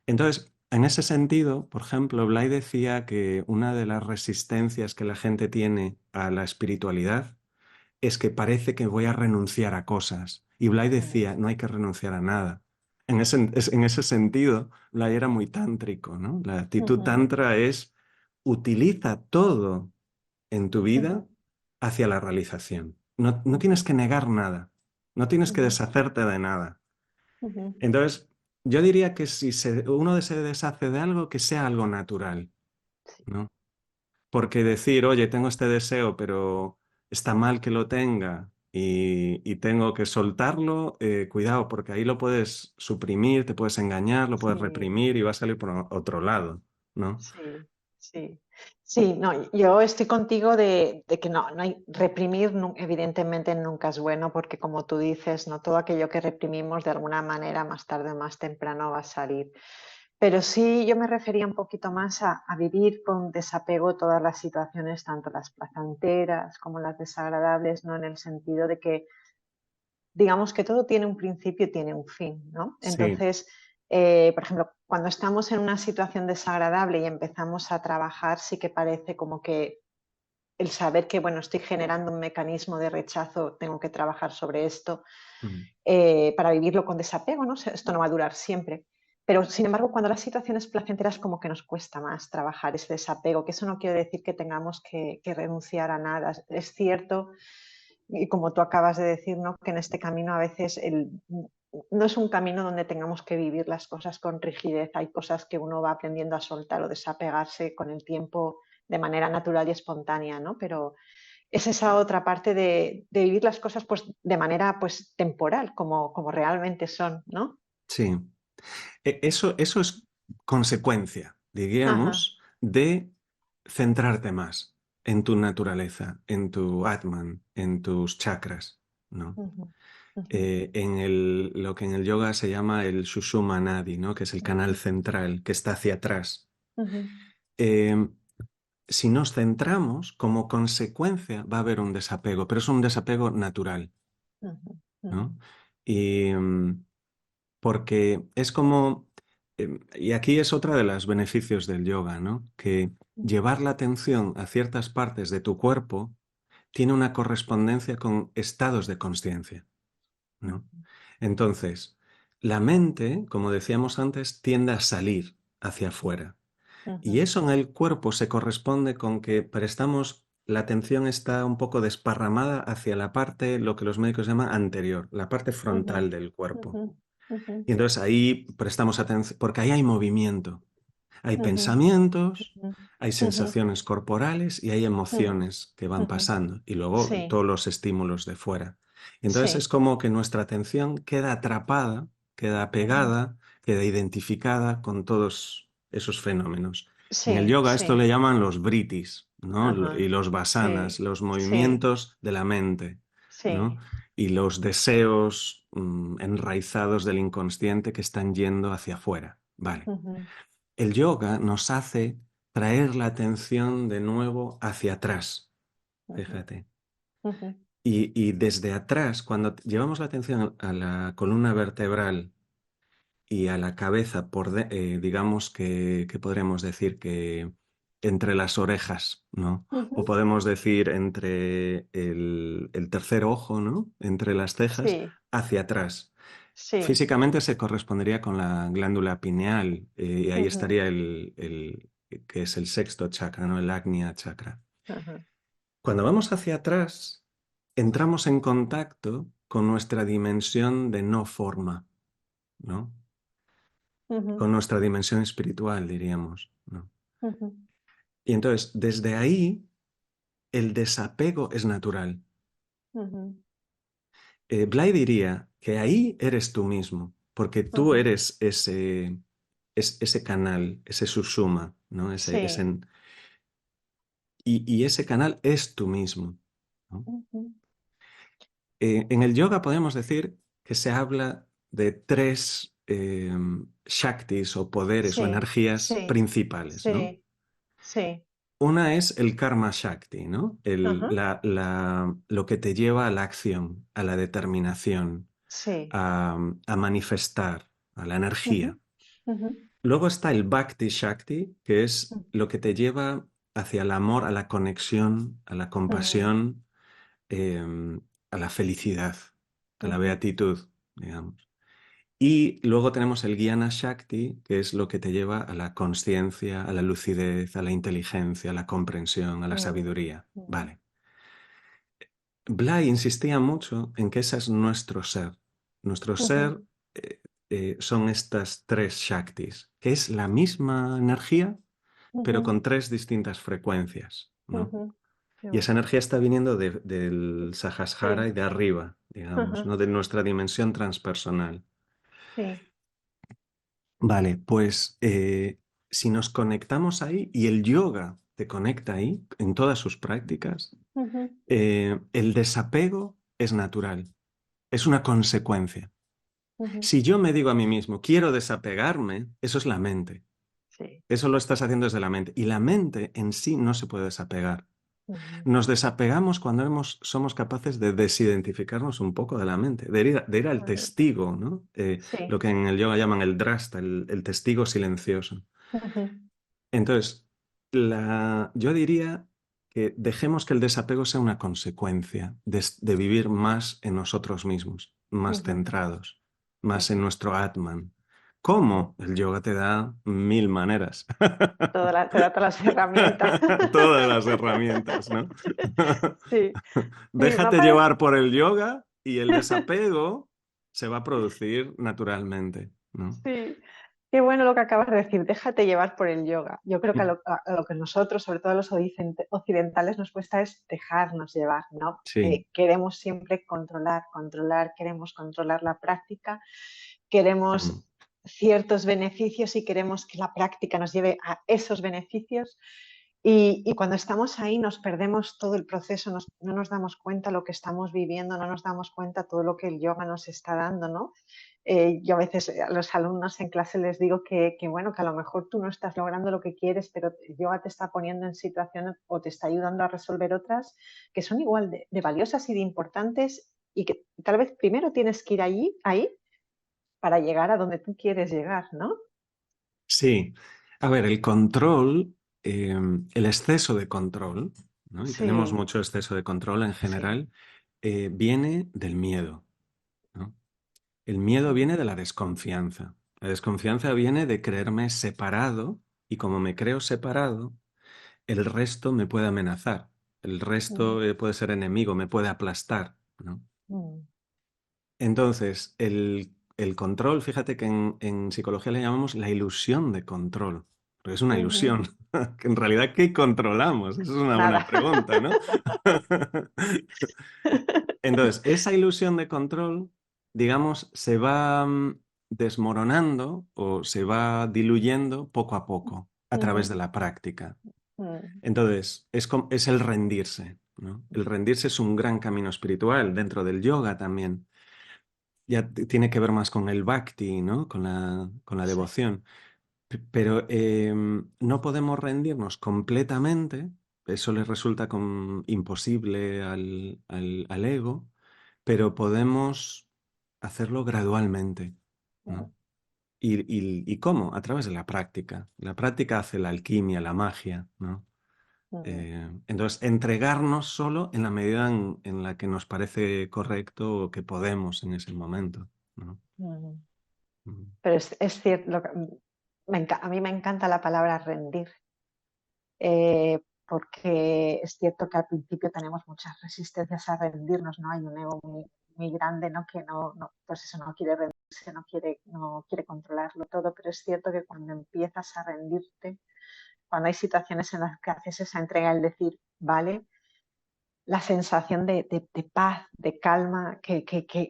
S2: Entonces, en ese sentido, por ejemplo, Blay decía que una de las resistencias que la gente tiene a la espiritualidad es que parece que voy a renunciar a cosas. Y Blay
S1: ujú,
S2: decía, no hay que renunciar a nada. En ese sentido, Blay era muy tántrico, ¿no? La actitud
S1: ujú,
S2: tantra es utiliza todo en tu vida
S1: ujú,
S2: hacia la realización. No tienes
S1: ujú,
S2: que negar nada, no tienes que
S1: ujú,
S2: deshacerte de nada.
S1: ujú,
S2: Entonces, yo diría que si uno se deshace de algo, que sea algo natural,
S1: sí,
S2: ¿no? Porque decir, oye, tengo este deseo, pero está mal que lo tenga y tengo que soltarlo, cuidado, porque ahí lo puedes suprimir, te puedes engañar, lo puedes
S1: sí,
S2: reprimir y va a salir por otro lado, ¿no?
S1: sí, sí. Sí, no, yo estoy contigo de que no hay reprimir, evidentemente nunca es bueno, porque como tú dices, no todo aquello que reprimimos de alguna manera más tarde o más temprano va a salir. Pero sí, yo me refería un poquito más a vivir con desapego todas las situaciones, tanto las placenteras como las desagradables, ¿no? En el sentido de que digamos que todo tiene un principio y tiene un fin, ¿no?
S2: Sí,
S1: Entonces, por ejemplo, cuando estamos en una situación desagradable y empezamos a trabajar, sí que parece como que el saber que, bueno, estoy generando un mecanismo de rechazo, tengo que trabajar sobre esto
S2: mm,
S1: para vivirlo con desapego, ¿no? Esto no va a durar siempre. Pero, sin embargo, cuando las situaciones placenteras como que nos cuesta más trabajar ese desapego, que eso no quiere decir que tengamos que renunciar a nada. Es cierto, y como tú acabas de decir, ¿no? Que en este camino a veces no es un camino donde tengamos que vivir las cosas con rigidez. Hay cosas que uno va aprendiendo a soltar o desapegarse con el tiempo de manera natural y espontánea, ¿no? Pero es esa otra parte de vivir las cosas pues, de manera pues, temporal, como realmente son, ¿no?
S2: sí. Eso es consecuencia,
S1: Ajá.
S2: diríamos, de centrarte más en tu naturaleza, en tu Atman, en tus chakras, ¿no?
S1: Ujú, ujú,
S2: Lo que en el yoga se llama el Sushumna Nadi, ¿no? Que es el canal
S1: ujú,
S2: central que está hacia atrás.
S1: ujú,
S2: Eh, si nos centramos, como consecuencia va a haber un desapego, pero es un desapego natural,
S1: ujú, ujú,
S2: ¿no? Y, porque es como, y aquí es otra de los beneficios del yoga, ¿no? Que llevar la atención a ciertas partes de tu cuerpo tiene una correspondencia con estados de conciencia, ¿no? Entonces, la mente, como decíamos antes, tiende a salir hacia afuera. Y
S1: ujú,
S2: eso en el cuerpo se corresponde con que la atención está un poco desparramada hacia la parte, lo que los médicos llaman anterior, la parte
S1: ujú,
S2: frontal del cuerpo.
S1: ujú, ujú,
S2: Y entonces ahí prestamos atención, porque ahí hay movimiento, hay
S1: ujú,
S2: pensamientos,
S1: ujú,
S2: hay
S1: ujú,
S2: sensaciones corporales y hay
S1: ujú,
S2: emociones que van
S1: ujú.
S2: pasando y luego
S1: Sí,
S2: todos los estímulos de fuera. Entonces es
S1: sí.
S2: como que nuestra atención queda atrapada, queda
S1: Ujú.
S2: pegada, queda identificada con todos esos fenómenos. En el
S1: Sí,
S2: yoga esto le
S1: sí.
S2: llaman los vritis, ¿no? Y
S1: Ajá.
S2: los vasanas,
S1: Sí,
S2: los
S1: sí,
S2: movimientos de la mente, ¿no?
S1: sí.
S2: Y los deseos enraizados del inconsciente que están yendo hacia afuera. Vale.
S1: Ujú,
S2: El yoga nos hace traer la atención de nuevo hacia atrás,
S1: ujú,
S2: fíjate.
S1: ujú,
S2: Y desde atrás, cuando llevamos la atención a la columna vertebral y a la cabeza, digamos que podríamos decir que entre las orejas, ¿no? O
S1: ujú.
S2: podemos decir entre el tercer ojo, ¿no? Entre las cejas,
S1: Sí,
S2: hacia atrás.
S1: Sí.
S2: Físicamente se correspondería con la glándula pineal, y ahí
S1: Ujú,
S2: estaría que es el sexto chakra, ¿no? El Agnya chakra.
S1: ujú,
S2: Cuando vamos hacia atrás, entramos en contacto con nuestra dimensión de no forma, ¿no?
S1: ujú,
S2: Con nuestra dimensión espiritual, diríamos, ¿no?
S1: ujú,
S2: Y entonces, desde ahí, el desapego es natural.
S1: ujú,
S2: Blay diría que ahí eres tú mismo, porque tú
S1: ujú.
S2: eres ese canal, ese sushuma, ¿no?
S1: Sí.
S2: Y ese canal es tú mismo, ¿no?
S1: Ujú,
S2: En el yoga podemos decir que se habla de tres shaktis o poderes o
S1: sí,
S2: energías
S1: sí,
S2: principales, ¿no?
S1: sí, sí.
S2: Una es el karma shakti, ¿no?
S1: Ajá,
S2: Lo que te lleva a la acción, a la determinación,
S1: sí.
S2: a manifestar, a la
S1: Ujú,
S2: energía.
S1: ujú,
S2: Luego está el bhakti shakti, que es
S1: ujú,
S2: lo que te lleva hacia el amor, a la conexión, a la
S1: ujú,
S2: compasión, eh, a la felicidad, a la
S1: ujú,
S2: beatitud, digamos. Y luego tenemos el Jnana Shakti, que es lo que te lleva a la consciencia, a la lucidez, a la inteligencia, a la comprensión, a la
S1: ujú,
S2: sabiduría.
S1: ujú,
S2: Vale. Bly insistía mucho en que ese es nuestro ser. Nuestro ser
S1: ujú,
S2: eh, son estas tres Shaktis, que es la misma energía, pero
S1: ujú,
S2: con tres distintas frecuencias, ¿no?
S1: ujú. Qué
S2: Y esa
S1: bueno.
S2: energía está viniendo del Sahasrara y
S1: Sí.
S2: de arriba, digamos,
S1: Ajá,
S2: ¿no? De nuestra dimensión transpersonal.
S1: sí.
S2: Vale, pues si nos conectamos ahí y el yoga te conecta ahí en todas sus prácticas,
S1: Ujú,
S2: el desapego es natural, es una consecuencia.
S1: ujú.
S2: Si yo me digo a mí mismo, quiero desapegarme, eso es la mente.
S1: Sí.
S2: Eso lo estás haciendo desde la mente. Y la mente en sí no se puede desapegar.
S1: Ujú,
S2: Nos desapegamos cuando somos capaces de desidentificarnos un poco de la mente, de ir al
S1: ujú.
S2: testigo, ¿no? Lo
S1: Sí.
S2: que en el yoga llaman el drasta, el testigo silencioso.
S1: Ujú,
S2: Entonces, yo diría que dejemos que el desapego sea una consecuencia de vivir más en nosotros mismos, más
S1: ujú.
S2: centrados, más en
S1: Eso.
S2: nuestro Atman.
S1: Ujú.
S2: ¿Cómo? El yoga te da mil maneras.
S1: Te da todas las herramientas.
S2: Todas las herramientas, ¿no?
S1: Sí. Sí, me ha
S2: Déjate llevar por el yoga y el desapego se va a producir naturalmente, ¿no?
S1: Sí, qué bueno lo que acabas de decir, déjate llevar por el yoga. Yo creo que a lo que nosotros, sobre todo los occidentales, nos cuesta es dejarnos llevar, ¿no?
S2: Sí.
S1: Queremos siempre controlar, controlar, queremos controlar la práctica,
S2: Mm.
S1: queremos ciertos beneficios y queremos que la práctica nos lleve a esos beneficios. Y cuando estamos ahí nos perdemos todo el proceso, no nos damos cuenta lo que estamos viviendo, no nos damos cuenta todo lo que el yoga nos está dando, ¿no? Yo a veces a los alumnos en clase les digo bueno, que a lo mejor tú no estás logrando lo que quieres, pero el yoga te está poniendo en situaciones o te está ayudando a resolver otras que son igual de valiosas y de importantes y que tal vez primero tienes que ir ahí para llegar a donde tú quieres llegar, ¿no?
S2: Sí, a ver, el control, el exceso de control, ¿no? Y tenemos
S1: Sí,
S2: mucho exceso de control en
S1: sí.
S2: general, viene del miedo, ¿no? El miedo
S1: Ujú,
S2: viene de la desconfianza. La desconfianza viene de creerme separado y como me creo separado, el resto me puede amenazar, el
S1: mm,
S2: resto puede ser enemigo, me puede aplastar, ¿no?
S1: mm,
S2: Entonces, el control, fíjate que en psicología le llamamos la ilusión de control, porque es una
S1: ujú.
S2: ilusión, que en realidad, ¿qué controlamos? Esa es una buena
S1: Nada.
S2: pregunta, ¿no? Entonces, esa ilusión de control, digamos, se va desmoronando o se va diluyendo poco a poco a través
S1: Ujú,
S2: de la práctica.
S1: mm,
S2: Entonces, es el rendirse, ¿no? El rendirse es un gran camino espiritual dentro del yoga también. Ya tiene que ver más con el bhakti, ¿no? Con la
S1: sí.
S2: devoción. Pero no podemos rendirnos completamente, eso le resulta imposible al ego, pero podemos hacerlo gradualmente,
S1: Ujú,
S2: ¿no? ¿Y cómo? A través de la práctica. La práctica hace la alquimia, la magia, ¿no?
S1: ujú.
S2: Entonces, entregarnos solo en la medida en la que nos parece correcto o que podemos en ese momento, ¿no?
S1: Mm.
S2: Mm.
S1: Pero es cierto, a mí me encanta la palabra rendir, porque es cierto que al principio tenemos muchas resistencias a rendirnos, ¿no? Hay un ego muy grande, ¿no? Que pues eso, no quiere rendirse, no quiere controlarlo todo, pero es cierto que cuando empiezas a rendirte, cuando hay situaciones en las que haces esa entrega, el decir, vale, la sensación de paz, de calma, que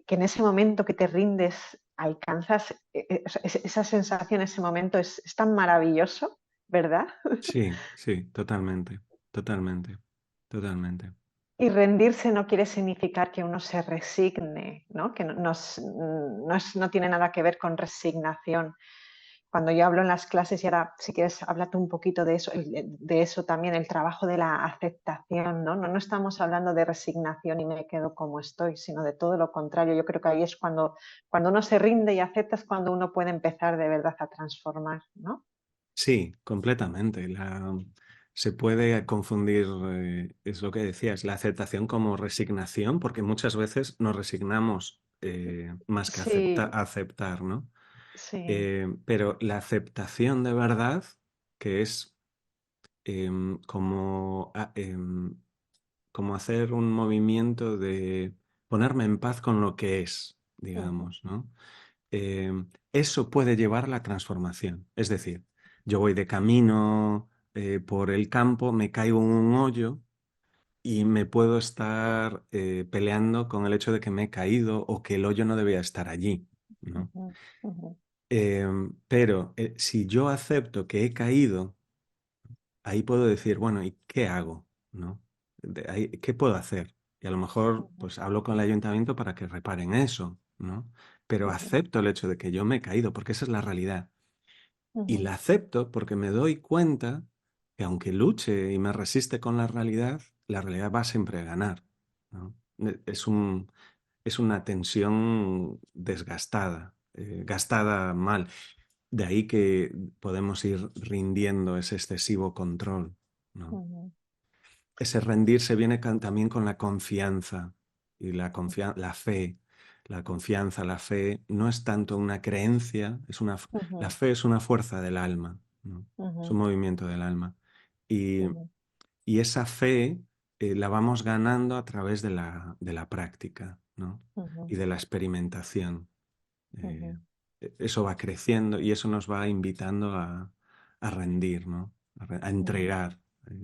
S1: en ese momento que te rindes alcanzas, esa sensación, ese momento es tan maravilloso, ¿verdad?
S2: Sí, sí, totalmente, totalmente, totalmente.
S1: Y rendirse no quiere significar que uno se resigne, ¿no? Que no tiene nada que ver con resignación. Cuando yo hablo en las clases, y ahora si quieres, háblate un poquito de eso también, el trabajo de la aceptación, ¿no? No estamos hablando de resignación y me quedo como estoy, sino de todo lo contrario. Yo creo que ahí es cuando uno se rinde y acepta, es cuando uno puede empezar de verdad a transformar, ¿no?
S2: Sí, completamente. Se puede confundir, es lo que decías, la aceptación como resignación, porque muchas veces nos resignamos más que
S1: Sí,
S2: aceptar, ¿no?
S1: sí.
S2: Pero la aceptación de verdad, que es como hacer un movimiento de ponerme en paz con lo que es,
S1: Ujú,
S2: digamos, ¿no? Eso puede llevar a la transformación. Es decir, yo voy de camino por el campo, me caigo en un hoyo y me puedo estar peleando con el hecho de que me he caído o que el hoyo no debía estar allí, ¿no?
S1: ujú, ujú,
S2: Pero si yo acepto que he caído, ahí puedo decir, bueno, ¿y qué hago? ¿No? ¿Qué puedo hacer? Y a lo mejor
S1: ujú,
S2: pues hablo con el ayuntamiento para que reparen eso, ¿no? Pero
S1: ujú,
S2: acepto el hecho de que yo me he caído, porque esa es la realidad. Y
S1: ujú,
S2: la acepto porque me doy cuenta que aunque luche y me resiste con la realidad va siempre a ganar, ¿no? Es una tensión desgastada, gastada mal. De ahí que podemos ir rindiendo ese excesivo control, ¿no?
S1: ujú,
S2: Ese rendirse viene también con la confianza y la fe. La confianza, la fe no es tanto una creencia, la
S1: ujú,
S2: fe es una fuerza del alma, ¿no? Es un
S1: ujú,
S2: movimiento del alma. Y,
S1: ujú,
S2: y esa fe la vamos ganando a través de la práctica, ¿no?
S1: ujú,
S2: Y de la experimentación.
S1: ujú,
S2: Eh, Eso va creciendo y eso nos va invitando a rendir, ¿no? A
S1: ujú,
S2: entregar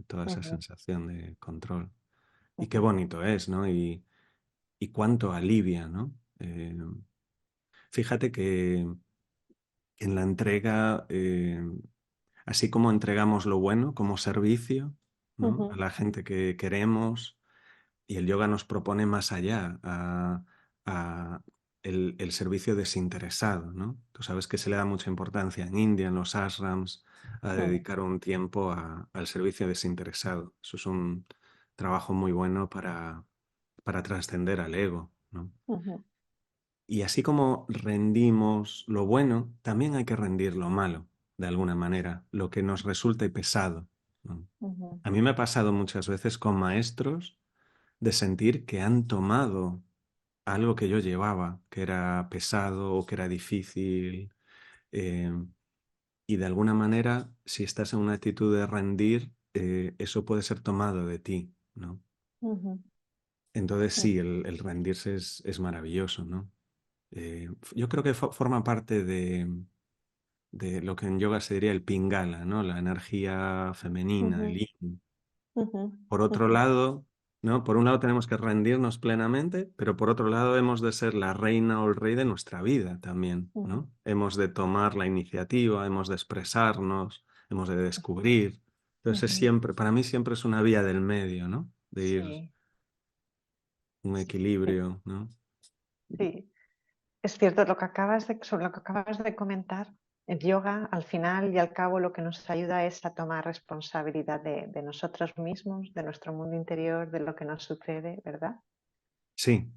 S2: toda esa
S1: ujú,
S2: sensación de control. Y qué
S1: ujú,
S2: bonito es, ¿no? Y cuánto alivia, ¿no? Fíjate que en la entrega, así como entregamos lo bueno como servicio, ¿no? A
S1: ujú,
S2: la gente que queremos, y el yoga nos propone más allá, a el servicio desinteresado, ¿no? Tú sabes que se le da mucha importancia en India, en los ashrams, a
S1: ujú,
S2: dedicar un tiempo al servicio desinteresado. Eso es un trabajo muy bueno para trascender al ego, ¿no?
S1: ujú,
S2: Y así como rendimos lo bueno, también hay que rendir lo malo, de alguna manera, lo que nos resulte pesado, ¿no?
S1: ujú,
S2: A mí me ha pasado muchas veces con maestros de sentir que han tomado algo que yo llevaba, que era pesado o que era difícil, eh, y de alguna manera, si estás en una actitud de rendir, eso puede ser tomado de ti, ¿no?
S1: ujú,
S2: Entonces sí,
S1: ujú,
S2: el rendirse es maravilloso, ¿no? Yo creo que forma parte de lo que en yoga se diría el pingala, ¿no? La energía femenina, el
S1: ujú,
S2: yin.
S1: ujú,
S2: Por otro
S1: ujú,
S2: lado, ¿no? Por un lado tenemos que rendirnos plenamente, pero por otro lado hemos de ser la reina o el rey de nuestra vida también,
S1: ujú,
S2: ¿no? Hemos de tomar la iniciativa, hemos de expresarnos, hemos de descubrir. Entonces
S1: ujú.
S2: para mí siempre es una vía del medio, ¿no? De ir
S1: Sí,
S2: un
S1: sí,
S2: equilibrio, ¿no?
S1: sí. Es cierto sobre lo que acabas de comentar. El yoga, al final y al cabo, lo que nos ayuda es a tomar responsabilidad de nosotros mismos, de nuestro mundo interior, de lo que nos sucede, ¿verdad?
S2: Sí,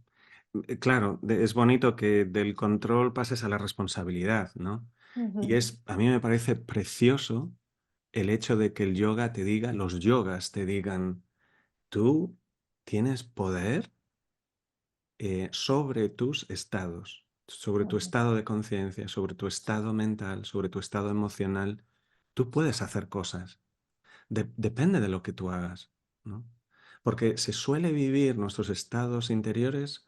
S2: claro, es bonito que del control pases a la responsabilidad, ¿no? Y
S1: Ujú,
S2: a mí me parece precioso el hecho de que el yoga te diga, los yogas te digan, tú tienes poder sobre tus estados. sobre tu
S1: ujú,
S2: estado de conciencia, sobre tu estado mental, sobre tu estado emocional, tú puedes hacer cosas. Depende de lo que tú hagas, ¿no? Porque se suele vivir nuestros estados interiores,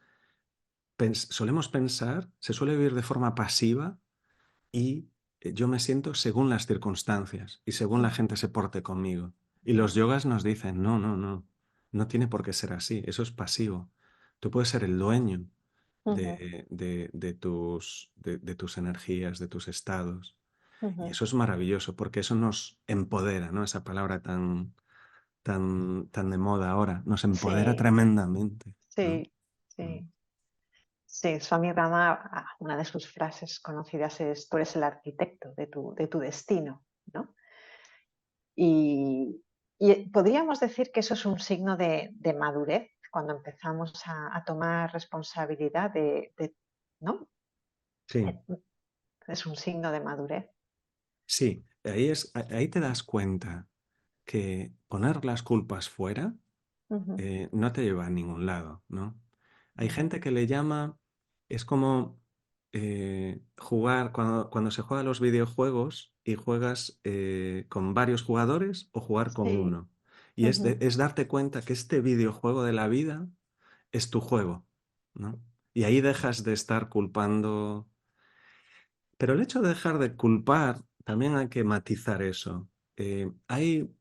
S2: solemos pensar, se suele vivir de forma pasiva y yo me siento según las circunstancias y según la
S1: ujú,
S2: gente se porte conmigo. Y los yogas nos dicen, no, no, no, no tiene por qué ser así, eso es pasivo. Tú puedes ser el dueño
S1: ujú,
S2: de tus energías, de tus estados. Y
S1: ujú.
S2: eso es maravilloso porque eso nos empodera, ¿no? Esa palabra tan de moda ahora, nos empodera
S1: Sí,
S2: tremendamente, ¿no?
S1: sí,
S2: Mm.
S1: sí. Sí, Swami Rama, una de sus frases conocidas es: tú eres el arquitecto de tu destino, ¿no? Y, y podríamos decir que eso es un signo de madurez cuando empezamos a tomar responsabilidad ¿no?
S2: Sí,
S1: Es un signo de madurez.
S2: sí, ahí te das cuenta que poner las culpas fuera
S1: Ujú,
S2: no te lleva a ningún lado, ¿no? Hay
S1: ujú.
S2: gente que le llama, es como jugar, cuando se juega a los videojuegos y juegas con varios jugadores o jugar con
S1: Sí,
S2: uno. Y
S1: ujú,
S2: es darte cuenta que este videojuego de la vida es tu juego, ¿no? Y ahí dejas de estar culpando. Pero el hecho de dejar de culpar, también hay que matizar eso. Hay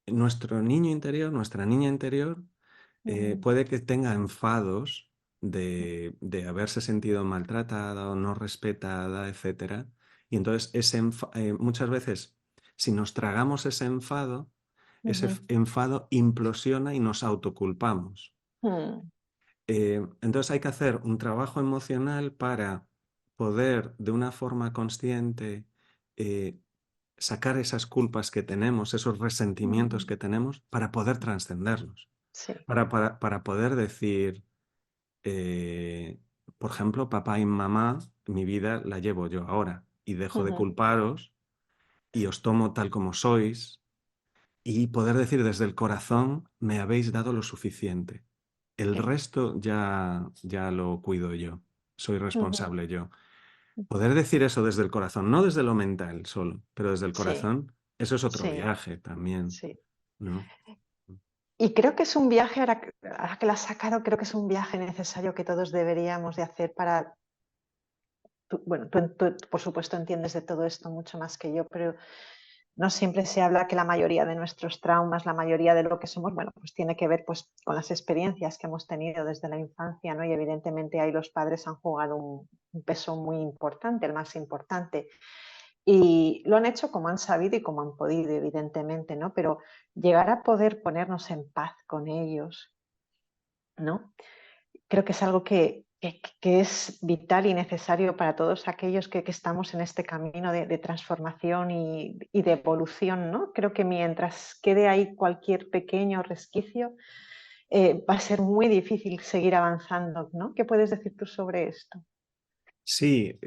S2: nuestro niño interior, nuestra niña interior,
S1: ujú,
S2: puede que tenga enfados de haberse sentido maltratada o no respetada, etcétera. Y entonces muchas veces, si nos tragamos ese
S1: ujú,
S2: enfado implosiona y nos autoculpamos.
S1: ujú,
S2: Entonces hay que hacer un trabajo emocional para poder de una forma consciente eh, sacar esas culpas que tenemos, esos resentimientos
S1: ujú.
S2: que tenemos, para poder trascenderlos,
S1: Sí.
S2: para poder decir, eh, por ejemplo, papá y mamá, mi vida la llevo yo ahora y dejo de
S1: Ujú,
S2: culparos y os tomo tal como sois y poder decir desde el corazón, me habéis dado lo suficiente. El
S1: sí.
S2: resto ya lo cuido yo, soy
S1: Ujú,
S2: responsable yo. Poder decir eso desde el corazón, no desde lo mental solo, pero desde el
S1: sí,
S2: corazón, eso es otro
S1: sí,
S2: viaje también,
S1: sí.
S2: ¿no?
S1: Y creo que es un viaje, ahora que lo has sacado, creo que es un viaje necesario que todos deberíamos de hacer para, bueno, tú, por supuesto entiendes de todo esto mucho más que yo, pero no siempre se habla que la mayoría de nuestros traumas, la mayoría de lo que somos, bueno, pues tiene que ver pues con las experiencias que hemos tenido desde la infancia, ¿no? Y evidentemente ahí los padres han jugado un peso muy importante, el más importante. Y lo han hecho como han sabido y como han podido, evidentemente, ¿no? Pero llegar a poder ponernos en paz con ellos, ¿no? Creo que es algo que es vital y necesario para todos aquellos que estamos en este camino de transformación y de evolución, ¿no? Creo que mientras quede ahí cualquier pequeño resquicio, va a ser muy difícil seguir avanzando, ¿no? ¿Qué puedes decir tú sobre esto?
S2: Sí,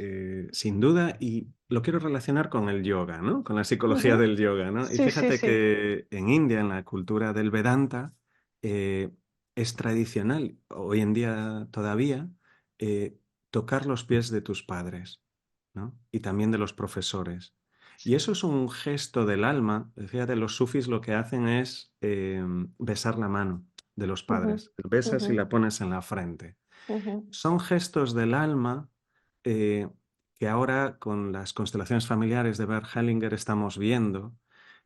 S2: sin duda, y lo quiero relacionar con el yoga, ¿no? Con la psicología
S1: Ujú.
S2: del yoga, ¿no? Y
S1: Sí, sí,
S2: fíjate
S1: sí.
S2: que en India, en la cultura del Vedanta, eh, es tradicional, hoy en día todavía, eh, tocar los pies de tus padres, ¿no? Y también de los profesores. Y eso
S1: Sí.
S2: es un gesto del alma. Fíjate, los sufis lo que hacen es besar la mano de los
S1: Ujú,
S2: padres. Besas
S1: ujú,
S2: y la pones en la frente.
S1: ujú,
S2: Son gestos del alma eh, que ahora con las constelaciones familiares de Bert Hellinger estamos viendo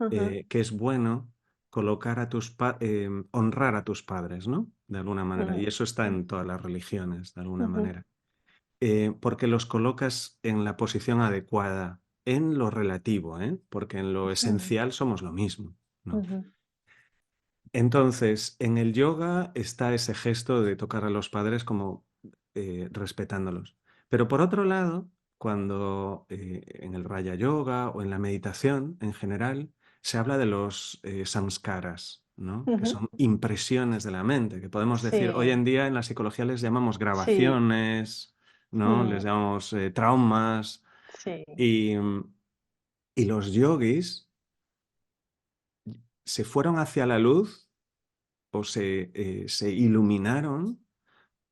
S1: ujú,
S2: que es bueno colocar honrar a tus padres, ¿no? De alguna manera.
S1: ujú,
S2: Y eso está en todas las religiones, de alguna
S1: ujú,
S2: manera. Porque los colocas en la posición adecuada, en lo relativo, ¿eh? Porque en lo
S1: ujú,
S2: esencial somos lo mismo, ¿no?
S1: ujú,
S2: Entonces, en el yoga está ese gesto de tocar a los padres como respetándolos. Pero por otro lado, cuando en el Raya Yoga o en la meditación en general, se habla de los samskaras, ¿no? Que
S1: ujú.
S2: son impresiones de la mente, que podemos decir, hoy
S1: Sí,
S2: en día en la psicología les llamamos
S1: sí,
S2: grabaciones, ¿no? Les
S1: mm,
S2: llamamos traumas.
S1: sí.
S2: Y, y los yogis se fueron hacia la luz o se iluminaron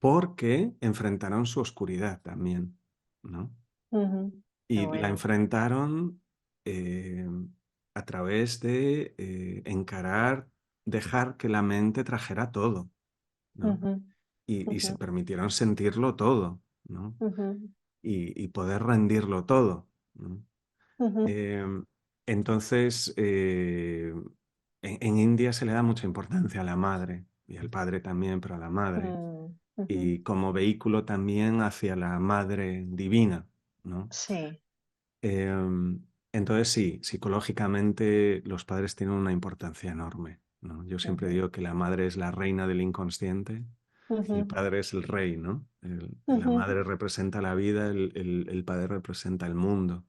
S2: porque enfrentaron su oscuridad también. ¿no?
S1: Ujú. Qué
S2: Y la
S1: bueno.
S2: enfrentaron eh, a través de encarar, dejar que la mente trajera todo, ¿no?
S1: Ujú,
S2: Y
S1: ujú,
S2: se permitieron sentirlo todo, ¿no?
S1: ujú,
S2: Y poder rendirlo todo, ¿no?
S1: ujú,
S2: Eh, entonces, en India se le da mucha importancia a la madre y al padre también, pero a la madre.
S1: mm, ujú.
S2: Y como vehículo también hacia la madre divina, ¿no?
S1: Sí,
S2: Entonces sí, psicológicamente los padres tienen una importancia enorme, ¿no? Yo siempre
S1: ujú,
S2: digo que la madre es la reina del inconsciente y el
S1: ujú,
S2: padre es el rey, ¿no? La
S1: ujú.
S2: madre representa la vida, el padre representa el mundo.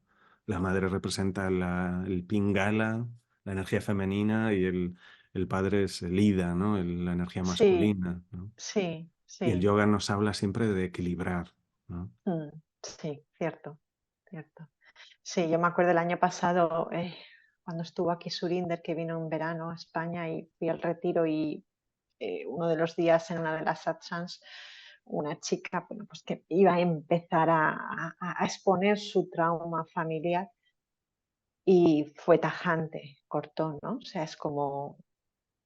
S2: La madre representa el pingala, la energía femenina, y el padre es el ida, ¿no? La energía
S1: Sí,
S2: masculina, ¿no?
S1: sí,
S2: Y el
S1: sí,
S2: yoga nos habla siempre de equilibrar, ¿no?
S1: mm, sí, cierto, cierto. Sí, yo me acuerdo el año pasado, cuando estuvo aquí Surinder, que vino en verano a España y fui al retiro y uno de los días en una de las satsangs, una chica, bueno, pues que iba a empezar a exponer su trauma familiar y fue tajante, cortó, ¿no? O sea, es como,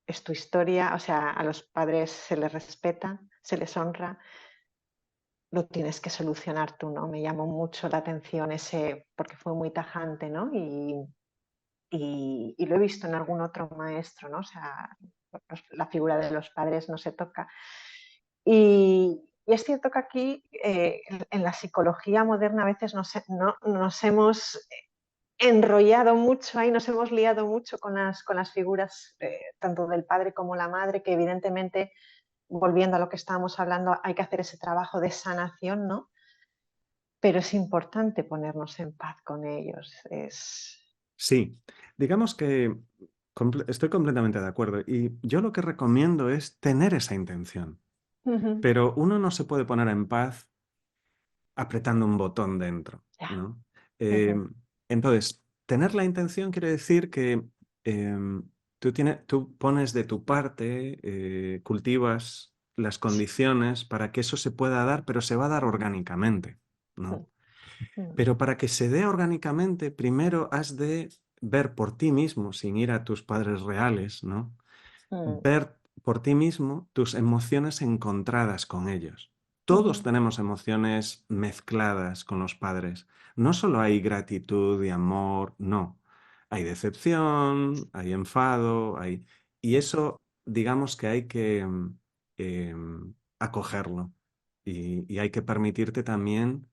S1: es tu historia, o sea, a los padres se les respeta, se les honra, lo tienes que solucionar tú, ¿no? Me llamó mucho la atención ese, porque fue muy tajante, ¿no? Y lo he visto en algún otro maestro, ¿no? O sea, la figura de los padres no se toca. Y es cierto que aquí, en la psicología moderna, a veces nos hemos enrollado mucho ahí, nos hemos liado mucho con las figuras, tanto del padre como la madre, que evidentemente, volviendo a lo que estábamos hablando, hay que hacer ese trabajo de sanación, ¿no? Pero es importante ponernos en paz con ellos.
S2: Sí, digamos que estoy completamente de acuerdo y yo lo que recomiendo es tener esa intención,
S1: Ujú,
S2: pero uno no se puede poner en paz apretando un botón dentro,
S1: ya.
S2: ¿no? Eh,
S1: Ujú,
S2: entonces, tener la intención quiere decir que tú pones de tu parte, cultivas las
S1: sí,
S2: condiciones para que eso se pueda dar, pero se va a dar orgánicamente, ¿no?
S1: mm, mm,
S2: Pero para que se dé orgánicamente, primero has de ver por ti mismo, sin ir a tus padres reales, ¿no?
S1: mm,
S2: Ver por ti mismo tus emociones encontradas con ellos. Todos
S1: ujú,
S2: tenemos emociones mezcladas con los padres. No solo hay gratitud y amor, no. Hay decepción, hay enfado, hay... Y
S1: mm,
S2: eso, digamos que hay que acogerlo. Y hay que permitirte también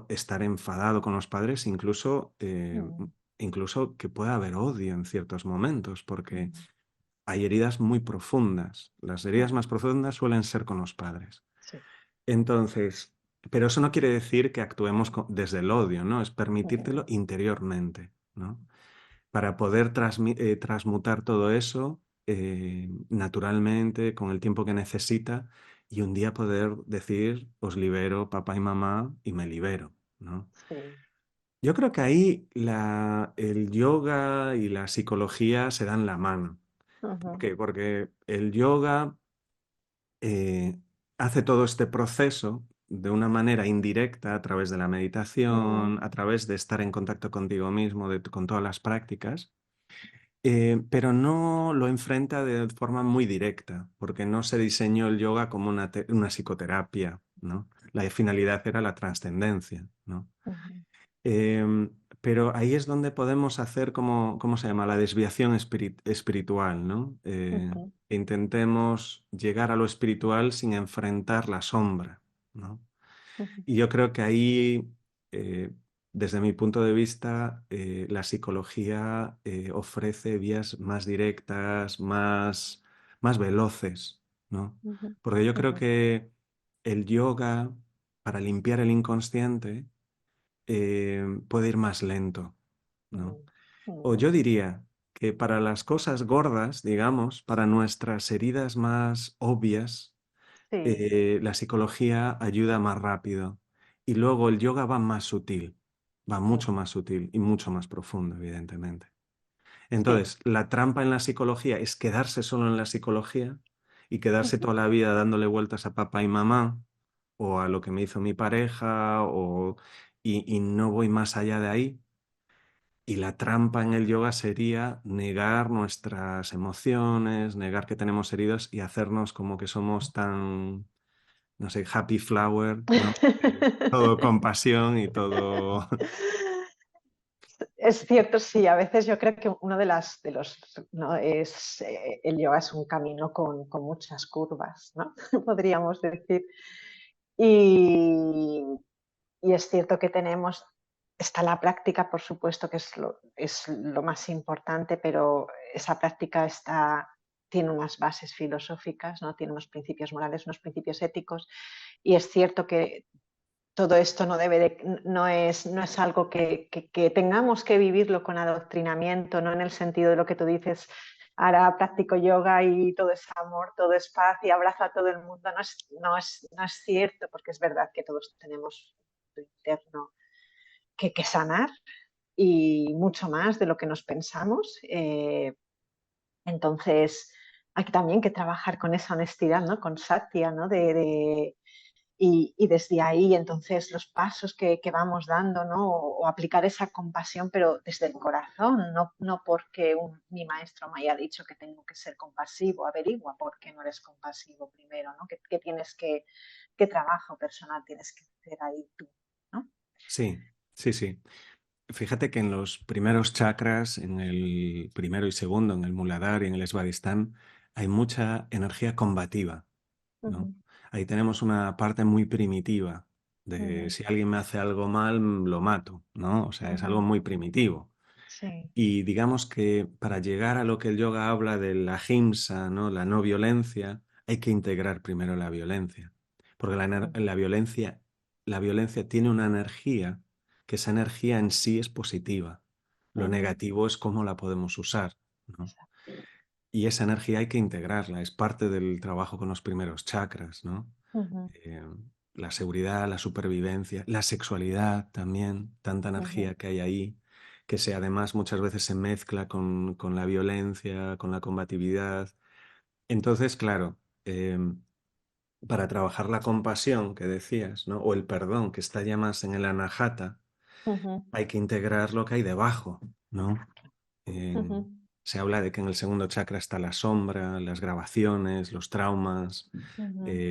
S2: estar enfadado con los padres,
S1: mm,
S2: incluso que pueda haber odio en ciertos momentos, porque
S1: mm,
S2: hay heridas muy profundas. Las heridas
S1: mm,
S2: más profundas suelen ser con los padres.
S1: sí,
S2: Entonces, pero eso no quiere decir que actuemos desde el odio, ¿no? Es
S1: mm,
S2: permitírtelo interiormente, ¿no? Para poder transmutar todo eso naturalmente, con el tiempo que necesita, y un día poder decir, os libero, papá y mamá, y me libero, ¿no?
S1: sí,
S2: Yo creo que ahí el yoga y la psicología se dan la mano. ¿Por
S1: ujú,
S2: qué? Porque el yoga eh, hace todo este proceso de una manera indirecta a través de la meditación,
S1: mm,
S2: a través de estar en contacto contigo mismo, con todas las prácticas, pero no lo enfrenta de forma muy directa, porque no se diseñó el yoga como una psicoterapia, ¿no? La finalidad era la trascendencia, ¿no?
S1: ujú,
S2: Pero ahí es donde podemos hacer como, ¿cómo se llama? La desviación espiritual, ¿no?
S1: ujú,
S2: Intentemos llegar a lo espiritual sin enfrentar la sombra, ¿no?
S1: ujú,
S2: Y yo creo que ahí, eh, desde mi punto de vista, la psicología ofrece vías más directas, más veloces, ¿no?
S1: ujú,
S2: Porque yo creo
S1: ujú,
S2: que el yoga, para limpiar el inconsciente, puede ir más lento, ¿no?
S1: mm,
S2: O
S1: mm,
S2: yo diría que para las cosas gordas, digamos, para nuestras heridas más obvias,
S1: sí,
S2: la psicología ayuda más rápido. Y luego el yoga va más sutil, va mucho
S1: mm,
S2: más sutil y mucho más profundo, evidentemente.
S1: sí,
S2: Entonces, la trampa en la psicología es quedarse solo en la psicología y quedarse
S1: ujú,
S2: toda la vida dándole vueltas a papá y mamá, o a lo que me hizo mi pareja, y no voy más allá de ahí. Y la trampa en el yoga sería negar nuestras emociones, negar que tenemos heridas y hacernos como que somos tan, no sé, happy flower, ¿no? Todo compasión y todo...
S1: Es cierto, sí, a veces yo creo que uno de los, ¿no? Es, el yoga es un camino con muchas curvas, ¿no? Podríamos decir. Y, y es cierto que tenemos, está la práctica, por supuesto, que es lo más importante, pero esa práctica está, tiene unas bases filosóficas, ¿no? Tiene unos principios morales, unos principios éticos, y es cierto que todo esto no debe no es algo que tengamos que vivirlo con adoctrinamiento, no en el sentido de lo que tú dices, ahora practico yoga y todo es amor, todo es paz y abrazo a todo el mundo. No es cierto, porque es verdad que todos tenemos un interno que sanar y mucho más de lo que nos pensamos. Entonces, hay también que trabajar con esa honestidad, ¿no? Con satya, ¿no? Y desde ahí, entonces, los pasos que vamos dando, ¿no? O aplicar esa compasión, pero desde el corazón, no porque mi maestro me haya dicho que tengo que ser compasivo. Averigua por qué no eres compasivo primero, ¿no? ¿Qué tienes qué trabajo personal tienes que hacer ahí tú, ¿no?
S2: Sí, sí, sí. Fíjate que en los primeros chakras, en el primero y segundo, en el Muladhara y en el Svadhisthana, hay mucha energía combativa, ¿no?
S1: Ujú,
S2: Ahí tenemos una parte muy primitiva de
S1: ujú,
S2: si alguien me hace algo mal, lo mato, ¿no? O sea, es algo
S1: ujú.
S2: muy primitivo.
S1: Sí.
S2: Y digamos que para llegar a lo que el yoga habla de la ahimsa, ¿no? La no violencia, hay que integrar primero la violencia. Porque
S1: Ujú,
S2: la violencia tiene una energía, que esa energía en sí es positiva. Lo
S1: ujú.
S2: negativo es cómo la podemos usar, ¿no?
S1: Exacto.
S2: Y esa energía hay que integrarla, es parte del trabajo con los primeros chakras, ¿no?
S1: Ujú,
S2: Eh, la seguridad, la supervivencia, la sexualidad también, tanta
S1: ujú,
S2: energía que hay ahí, que se además muchas veces se mezcla con la violencia, con la combatividad. Entonces, claro, para trabajar la compasión que decías, ¿no? O el perdón, que está ya más en el anahata,
S1: ujú,
S2: hay que integrar lo que hay debajo, ¿no?
S1: ujú,
S2: Se habla de que en el segundo chakra está la sombra, las grabaciones, los traumas,
S1: ujú,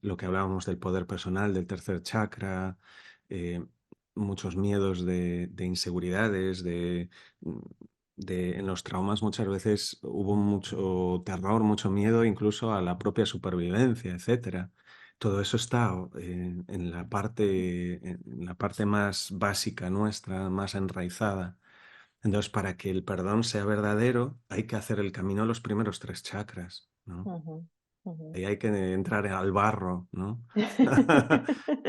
S2: lo que hablábamos del poder personal del tercer chakra, eh, muchos miedos de inseguridades, en los traumas muchas veces hubo mucho terror, mucho miedo incluso a la propia supervivencia, etcétera. Todo eso está en la parte más básica nuestra, más enraizada. Entonces, para que el perdón sea verdadero, hay que hacer el camino a los primeros tres chakras, ¿no?
S1: ujú, ujú.
S2: Ahí hay que entrar al barro, ¿no?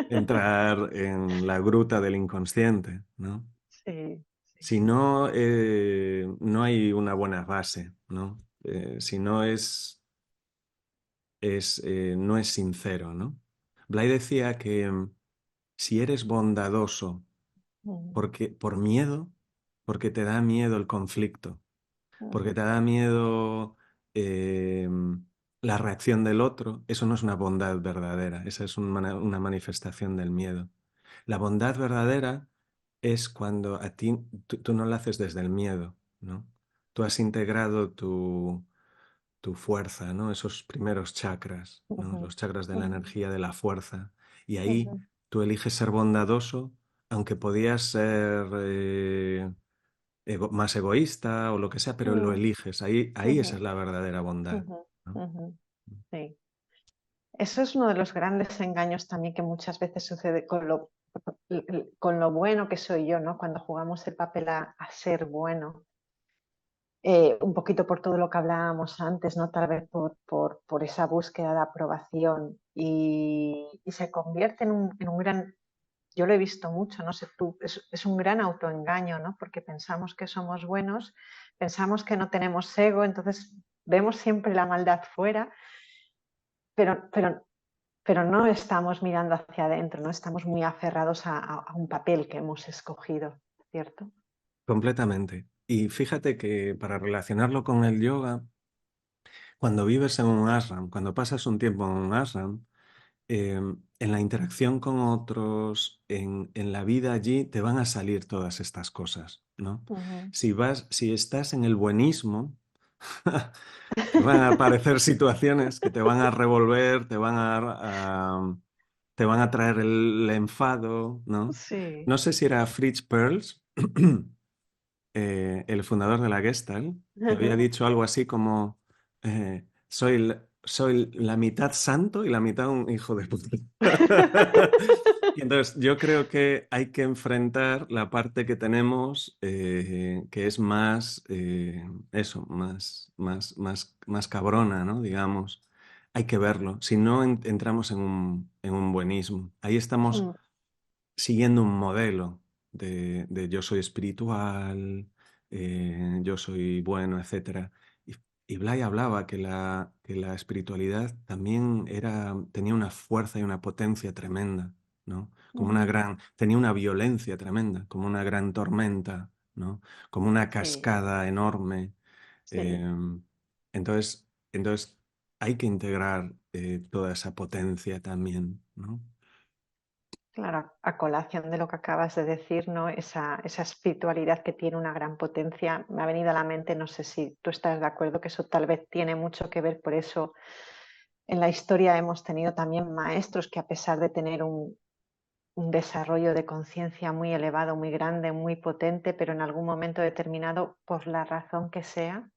S2: Entrar en la gruta del inconsciente, ¿no?
S1: Sí, sí,
S2: Si
S1: sí.
S2: no, no hay una buena base, ¿no? Si no no es sincero, ¿no? Blay decía que si eres bondadoso
S1: Ujú,
S2: por miedo, porque te da miedo el conflicto, porque
S1: ujú,
S2: te da miedo eh, la reacción del otro, eso no es una bondad verdadera, esa es una manifestación del miedo. La bondad verdadera es cuando a ti, tú no la haces desde el miedo, ¿no? Tú has integrado tu fuerza, ¿no? Esos primeros chakras, ¿no?
S1: ujú,
S2: Los chakras de la
S1: ujú,
S2: energía, de la fuerza. Y ahí
S1: ujú,
S2: tú eliges ser bondadoso, aunque podías ser más egoísta o lo que sea, pero lo
S1: ujú,
S2: eliges. Ahí esa es
S1: ujú,
S2: la verdadera bondad,
S1: ujú,
S2: ¿no?
S1: ujú. Sí. Eso es uno de los grandes engaños también que muchas veces sucede con lo bueno que soy yo, ¿no? Cuando jugamos el papel a ser bueno. Un poquito por todo lo que hablábamos antes, ¿no? Tal vez por esa búsqueda de aprobación y se convierte en un gran, yo lo he visto mucho, no sé tú, es un gran autoengaño, ¿no? Porque pensamos que somos buenos, pensamos que no tenemos ego, entonces vemos siempre la maldad fuera, pero, pero, pero no estamos mirando hacia adentro, no estamos muy aferrados a un papel que hemos escogido, ¿cierto?
S2: Completamente. Y fíjate que para relacionarlo con el yoga, cuando vives en un ashram, cuando pasas un tiempo en un ashram, en la interacción con otros, en la vida allí, te van a salir todas estas cosas, ¿no?
S1: Ujú.
S2: Si estás en el buenismo, te van a aparecer situaciones que te van a revolver, te van a traer el enfado, ¿no?
S1: Sí.
S2: No sé si era Fritz Perls, el fundador de la Gestalt, que había dicho algo así como, soy la mitad santo y la mitad un hijo de puta. Y entonces yo creo que hay que enfrentar la parte que tenemos, que es más, eso, más cabrona, ¿no? Digamos. Hay que verlo. Si no, entramos en un buenismo. Ahí estamos
S1: Mm,
S2: siguiendo un modelo de yo soy espiritual, yo soy bueno, etcétera. Y Blay hablaba que la espiritualidad también tenía una fuerza y una potencia tremenda, ¿no?
S1: ujú.
S2: Tenía una violencia tremenda, como una gran tormenta, ¿no? Como una
S1: Sí,
S2: cascada enorme.
S1: sí.
S2: Eh, entonces hay que integrar toda esa potencia también, ¿no?
S1: Claro, a colación de lo que acabas de decir, ¿no? Esa espiritualidad que tiene una gran potencia, me ha venido a la mente, no sé si tú estás de acuerdo, que eso tal vez tiene mucho que ver, por eso en la historia hemos tenido también maestros que a pesar de tener un desarrollo de conciencia muy elevado, muy grande, muy potente, pero en algún momento determinado, por la razón que sea,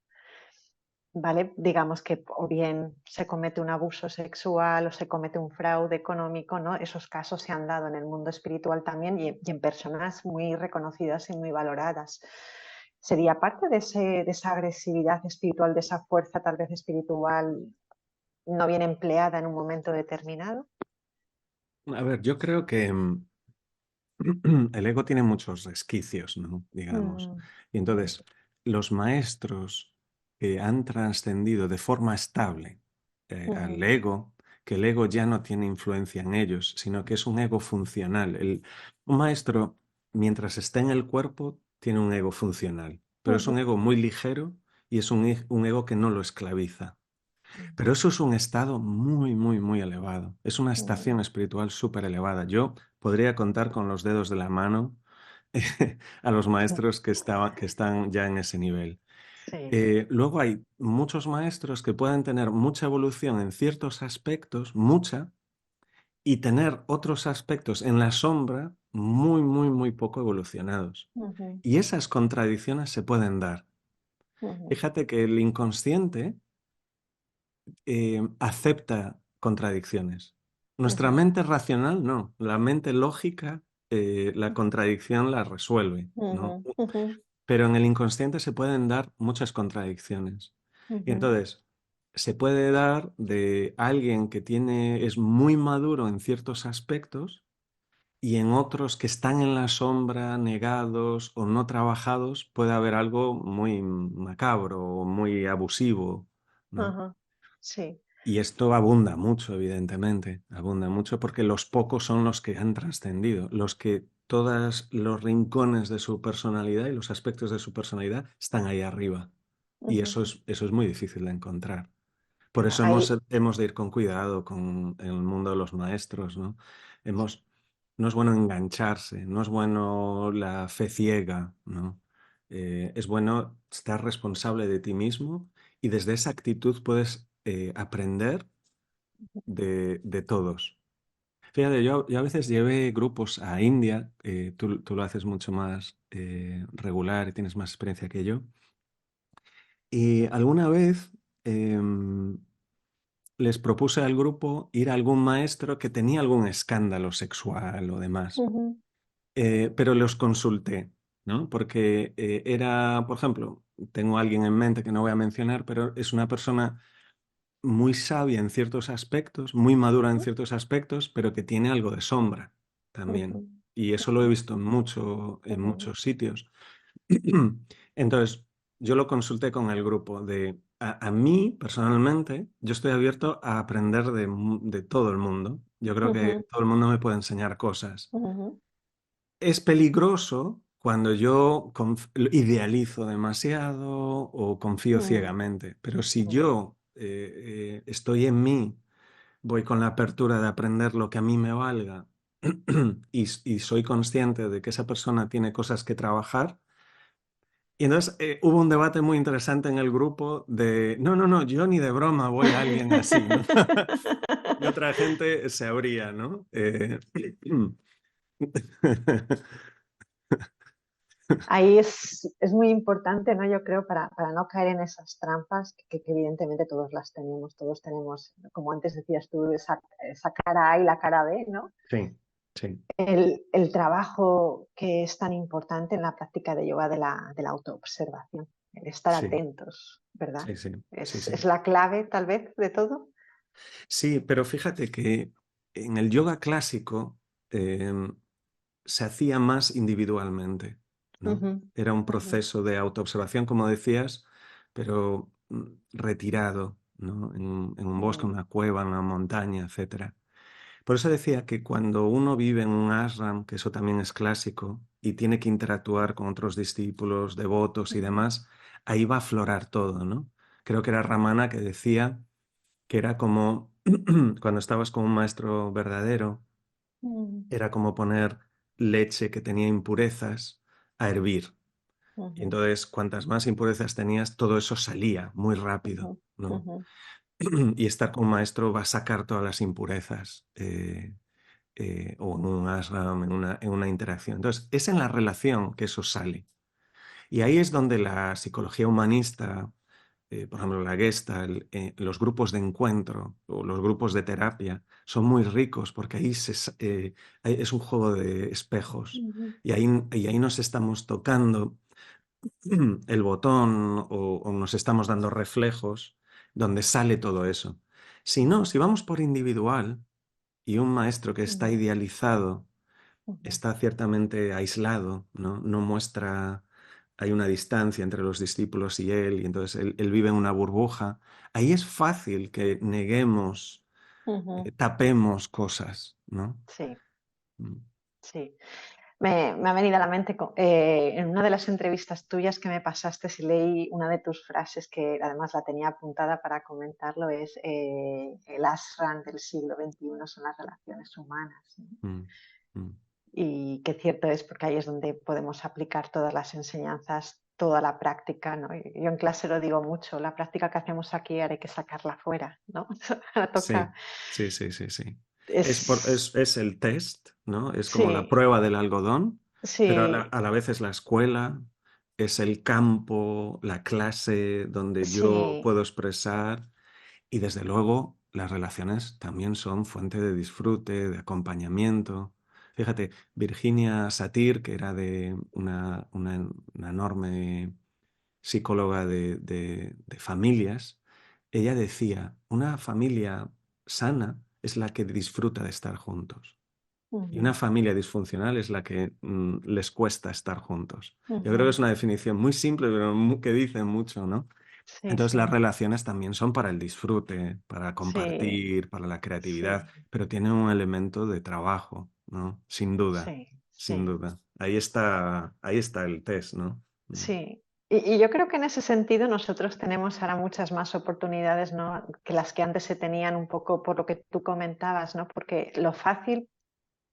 S1: ¿vale? Digamos que o bien se comete un abuso sexual o se comete un fraude económico, ¿no? Esos casos se han dado en el mundo espiritual también y en personas muy reconocidas y muy valoradas. ¿Sería parte de esa agresividad espiritual, de esa fuerza tal vez espiritual no bien empleada en un momento determinado?
S2: A ver, yo creo que el ego tiene muchos resquicios, ¿no? Digamos.
S1: Mm,
S2: Y entonces, los maestros que han trascendido de forma estable al
S1: ujú,
S2: ego, que el ego ya no tiene influencia en ellos, sino que es un ego funcional. Un maestro, mientras está en el cuerpo, tiene un ego funcional, pero es un
S1: ujú,
S2: ego muy ligero y es un ego que no lo esclaviza. Pero eso es un estado muy, muy, muy elevado. Es una
S1: ujú,
S2: estación espiritual súper elevada. Yo podría contar con los dedos de la mano a los
S1: ujú.
S2: maestros que están ya en ese nivel.
S1: Sí.
S2: Luego hay muchos maestros que pueden tener mucha evolución en ciertos aspectos, mucha, y tener otros aspectos en la sombra muy, muy, muy poco evolucionados.
S1: Ujú,
S2: Y esas contradicciones se pueden dar.
S1: ujú,
S2: Fíjate que el inconsciente acepta contradicciones. Nuestra
S1: ujú,
S2: mente racional no, la mente lógica la contradicción la resuelve,
S1: ujú,
S2: ¿no?
S1: ujú,
S2: Pero en el inconsciente se pueden dar muchas contradicciones. Y
S1: ujú,
S2: entonces se puede dar de alguien que es muy maduro en ciertos aspectos y en otros que están en la sombra, negados o no trabajados, puede haber algo muy macabro o muy abusivo, ¿no?
S1: ajá. Sí.
S2: Y esto abunda mucho, evidentemente, abunda mucho porque los pocos son los que han trascendido, los que todos los rincones de su personalidad y los aspectos de su personalidad están ahí arriba. Y
S1: Ujú.
S2: eso es muy difícil de encontrar. Por
S1: Claro,
S2: eso
S1: ahí,
S2: hemos de ir con cuidado con el mundo de los maestros, ¿no? Hemos, no es bueno engancharse, no es bueno la fe ciega, ¿no? Es bueno estar responsable de ti mismo y desde esa actitud puedes aprender de todos. Fíjate, yo a veces llevé grupos a India, tú lo haces mucho más regular y tienes más experiencia que yo, y alguna vez les propuse al grupo ir a algún maestro que tenía algún escándalo sexual o demás,
S1: ujú,
S2: pero los consulté, ¿no? Porque por ejemplo, tengo a alguien en mente que no voy a mencionar, pero es una persona muy sabia en ciertos aspectos, muy madura en
S1: ujú,
S2: ciertos aspectos, pero que tiene algo de sombra
S1: ujú,
S2: también. Y eso lo he
S1: ujú,
S2: visto en
S1: ujú,
S2: muchos sitios. Entonces, yo lo consulté con el grupo a mí, personalmente, yo estoy abierto a aprender de todo el mundo. Yo creo que
S1: ujú,
S2: todo el mundo me puede enseñar cosas.
S1: ujú,
S2: Es peligroso cuando yo idealizo demasiado o confío
S1: ujú,
S2: ciegamente, pero si
S1: ujú,
S2: yo estoy en mí voy con la apertura de aprender lo que a mí me valga y soy consciente de que esa persona tiene cosas que trabajar. Y entonces hubo un debate muy interesante en el grupo de, no, no, no, yo ni de broma voy a alguien así, ¿no? Y otra gente se abría, ¿no?
S1: Ahí es muy importante, ¿no? Yo creo, para no caer en esas trampas, que evidentemente todos tenemos, como antes decías tú, esa cara A y la cara B, ¿no?
S2: Sí, sí,
S1: El trabajo que es tan importante en la práctica de yoga de la autoobservación, el estar
S2: sí,
S1: atentos, ¿verdad?
S2: sí, sí, sí,
S1: Es
S2: sí.
S1: la clave, tal vez, de todo.
S2: Sí, pero fíjate que en el yoga clásico em, se hacía más individualmente, ¿no?
S1: Ujú,
S2: Era un
S1: ujú,
S2: proceso de autoobservación, como decías, pero retirado, ¿no? En un bosque, en
S1: mm,
S2: una cueva, en una montaña, etcétera. Por eso decía que cuando uno vive en un ashram, que eso también es clásico, y tiene que interactuar con otros discípulos, devotos y
S1: ujú,
S2: demás, ahí va a aflorar todo, ¿no? Creo que era Ramana que decía que era como cuando estabas con un maestro verdadero,
S1: mm,
S2: era como poner leche que tenía impurezas a hervir. Y
S1: ujú,
S2: entonces, cuantas más impurezas tenías, todo eso salía muy rápido,
S1: ujú,
S2: ¿no?
S1: ujú,
S2: Y estar con un maestro va a sacar todas las impurezas, o en un ashram, en una interacción. Entonces, es en la relación que eso sale. Y ahí es donde la psicología humanista, por ejemplo, la Gestalt, los grupos de encuentro o los grupos de terapia son muy ricos porque es un juego de espejos
S1: ujú,
S2: y ahí nos estamos tocando el botón o nos estamos dando reflejos donde sale todo eso. Si no, si vamos por individual y un maestro que está
S1: ujú,
S2: idealizado
S1: ujú.
S2: está ciertamente aislado, ¿no? No muestra, hay una distancia entre los discípulos y él, y entonces él vive en una burbuja. Ahí es fácil que neguemos,
S1: Ujú.
S2: tapemos cosas, ¿no?
S1: Sí,
S2: Mm.
S1: sí. Me ha venido a la mente en una de las entrevistas tuyas que me pasaste, si leí una de tus frases que además la tenía apuntada para comentarlo, es el ashram del siglo XXI son las relaciones humanas, ¿no?
S2: Mm, mm.
S1: Y qué cierto es porque ahí es donde podemos aplicar todas las enseñanzas, toda la práctica, ¿no? Y yo en clase lo digo mucho, la práctica que hacemos aquí ahora hay que sacarla fuera, ¿no? Ahora toca,
S2: Sí, sí, sí, sí, sí.
S1: es,
S2: Es el test, ¿no? Es como la
S1: sí,
S2: prueba del algodón, pero
S1: sí,
S2: a la vez es la escuela, es el campo, la clase donde yo
S1: sí.
S2: puedo expresar. Y desde luego, las relaciones también son fuente de disfrute, de acompañamiento. Fíjate, Virginia Satir, que era de una enorme psicóloga de familias, ella decía, una familia sana es la que disfruta de estar juntos. Y una
S1: Ujú,
S2: familia disfuncional es la que les cuesta estar juntos. Yo creo que
S1: ujú.
S2: es una definición muy simple, pero que dice mucho, ¿no?
S1: Sí,
S2: Entonces las
S1: sí,
S2: relaciones también son para el disfrute, para
S1: sí,
S2: compartir, para la creatividad,
S1: sí,
S2: pero tienen un elemento de trabajo, ¿no? Sin duda,
S1: sí,
S2: sin
S1: sí,
S2: duda. Ahí está el test, ¿no? Mm.
S1: sí. Y yo creo que en ese sentido nosotros tenemos ahora muchas más oportunidades, ¿no? Que las que antes se tenían un poco por lo que tú comentabas, ¿no? Porque lo fácil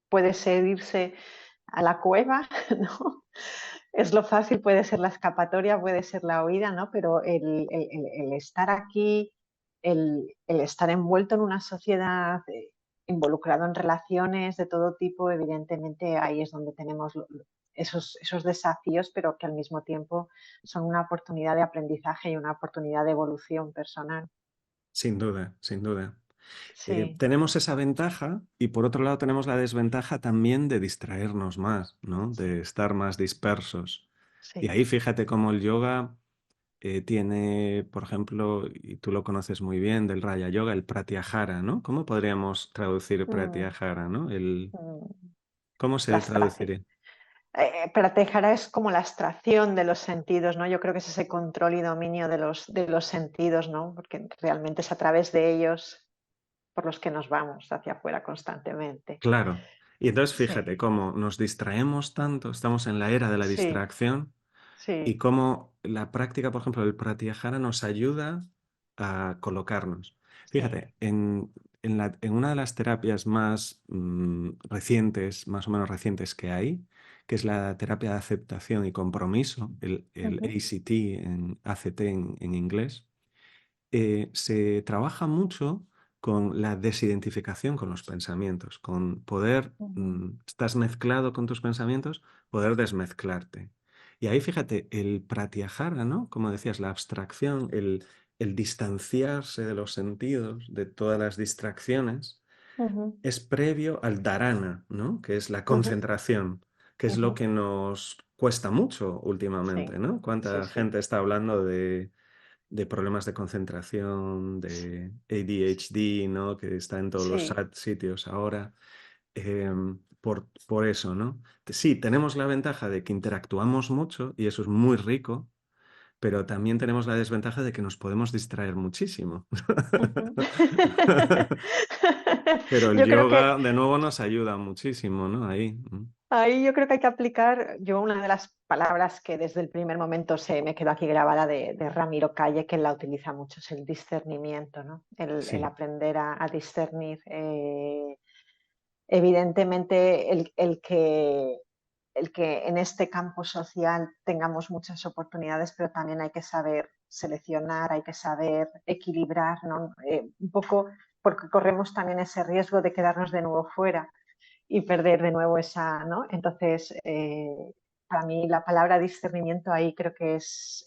S1: puede ser irse a la cueva, ¿no? Es lo fácil, puede ser la escapatoria, puede ser la huida, ¿no? Pero el estar aquí, el estar envuelto en una sociedad, involucrado en relaciones de todo tipo, evidentemente ahí es donde tenemos esos desafíos, pero que al mismo tiempo son una oportunidad de aprendizaje y una oportunidad de evolución personal.
S2: Sin duda, sin duda.
S1: Sí,
S2: Tenemos esa ventaja y por otro lado tenemos la desventaja también de distraernos más, ¿no?
S1: sí,
S2: De estar más dispersos. Y
S1: sí.
S2: ahí fíjate cómo el yoga tiene, por ejemplo, y tú lo conoces muy bien, del Raya Yoga, el Pratyahara, ¿no? ¿Cómo podríamos traducir
S1: Mm,
S2: Pratyahara, ¿no?
S1: mm.
S2: ¿Cómo
S1: La
S2: se
S1: abstracción.
S2: traduciría?
S1: Pratyahara es como la abstracción de los sentidos, ¿no? Yo creo que es ese control y dominio de los sentidos, ¿no? Porque realmente es a través de ellos por los que nos vamos hacia afuera constantemente.
S2: Claro. Y entonces
S1: Sí,
S2: fíjate cómo nos distraemos tanto, estamos en la era de la
S1: sí,
S2: distracción y
S1: sí.
S2: cómo la práctica, por ejemplo, del Pratyahara nos ayuda a colocarnos.
S1: Sí.
S2: Fíjate, en una de las terapias más recientes, más o menos recientes que hay, que es la terapia de aceptación y compromiso, el
S1: Ujú,
S2: ACT, ACT en inglés, se trabaja mucho con la desidentificación con los pensamientos, con poder,
S1: ujú,
S2: estás mezclado con tus pensamientos, poder desmezclarte. Y ahí fíjate, el pratyahara, ¿no? Como decías, la abstracción, el distanciarse de los sentidos, de todas las distracciones,
S1: ujú,
S2: es previo al dharana, ¿no? Que es la
S1: ujú,
S2: concentración, que es lo
S1: ujú.
S2: que nos cuesta mucho
S1: Sí,
S2: últimamente, ¿no?
S1: sí,
S2: ¿Cuánta
S1: sí,
S2: gente está hablando de problemas de concentración, de ADHD, ¿no? Que está en todos los
S1: sí.
S2: sitios ahora, por eso, ¿no? Sí, tenemos la ventaja de que interactuamos mucho y eso es muy rico, pero también tenemos la desventaja de que nos podemos distraer muchísimo.
S1: Ujú.
S2: Pero el
S1: Yo creo que
S2: yoga, de nuevo, nos ayuda muchísimo, ¿no? Ahí.
S1: ahí yo creo que hay que aplicar, yo una de las palabras que desde el primer momento se me quedó aquí grabada de Ramiro Calle, que él la utiliza mucho, es el discernimiento, ¿no? El
S2: Sí.
S1: aprender a discernir. Evidentemente, el que en este campo social tengamos muchas oportunidades, pero también hay que saber seleccionar, hay que saber equilibrar, ¿no? Un poco porque corremos también ese riesgo de quedarnos de nuevo fuera y perder de nuevo esa, ¿no? Entonces, para mí la palabra discernimiento ahí creo que es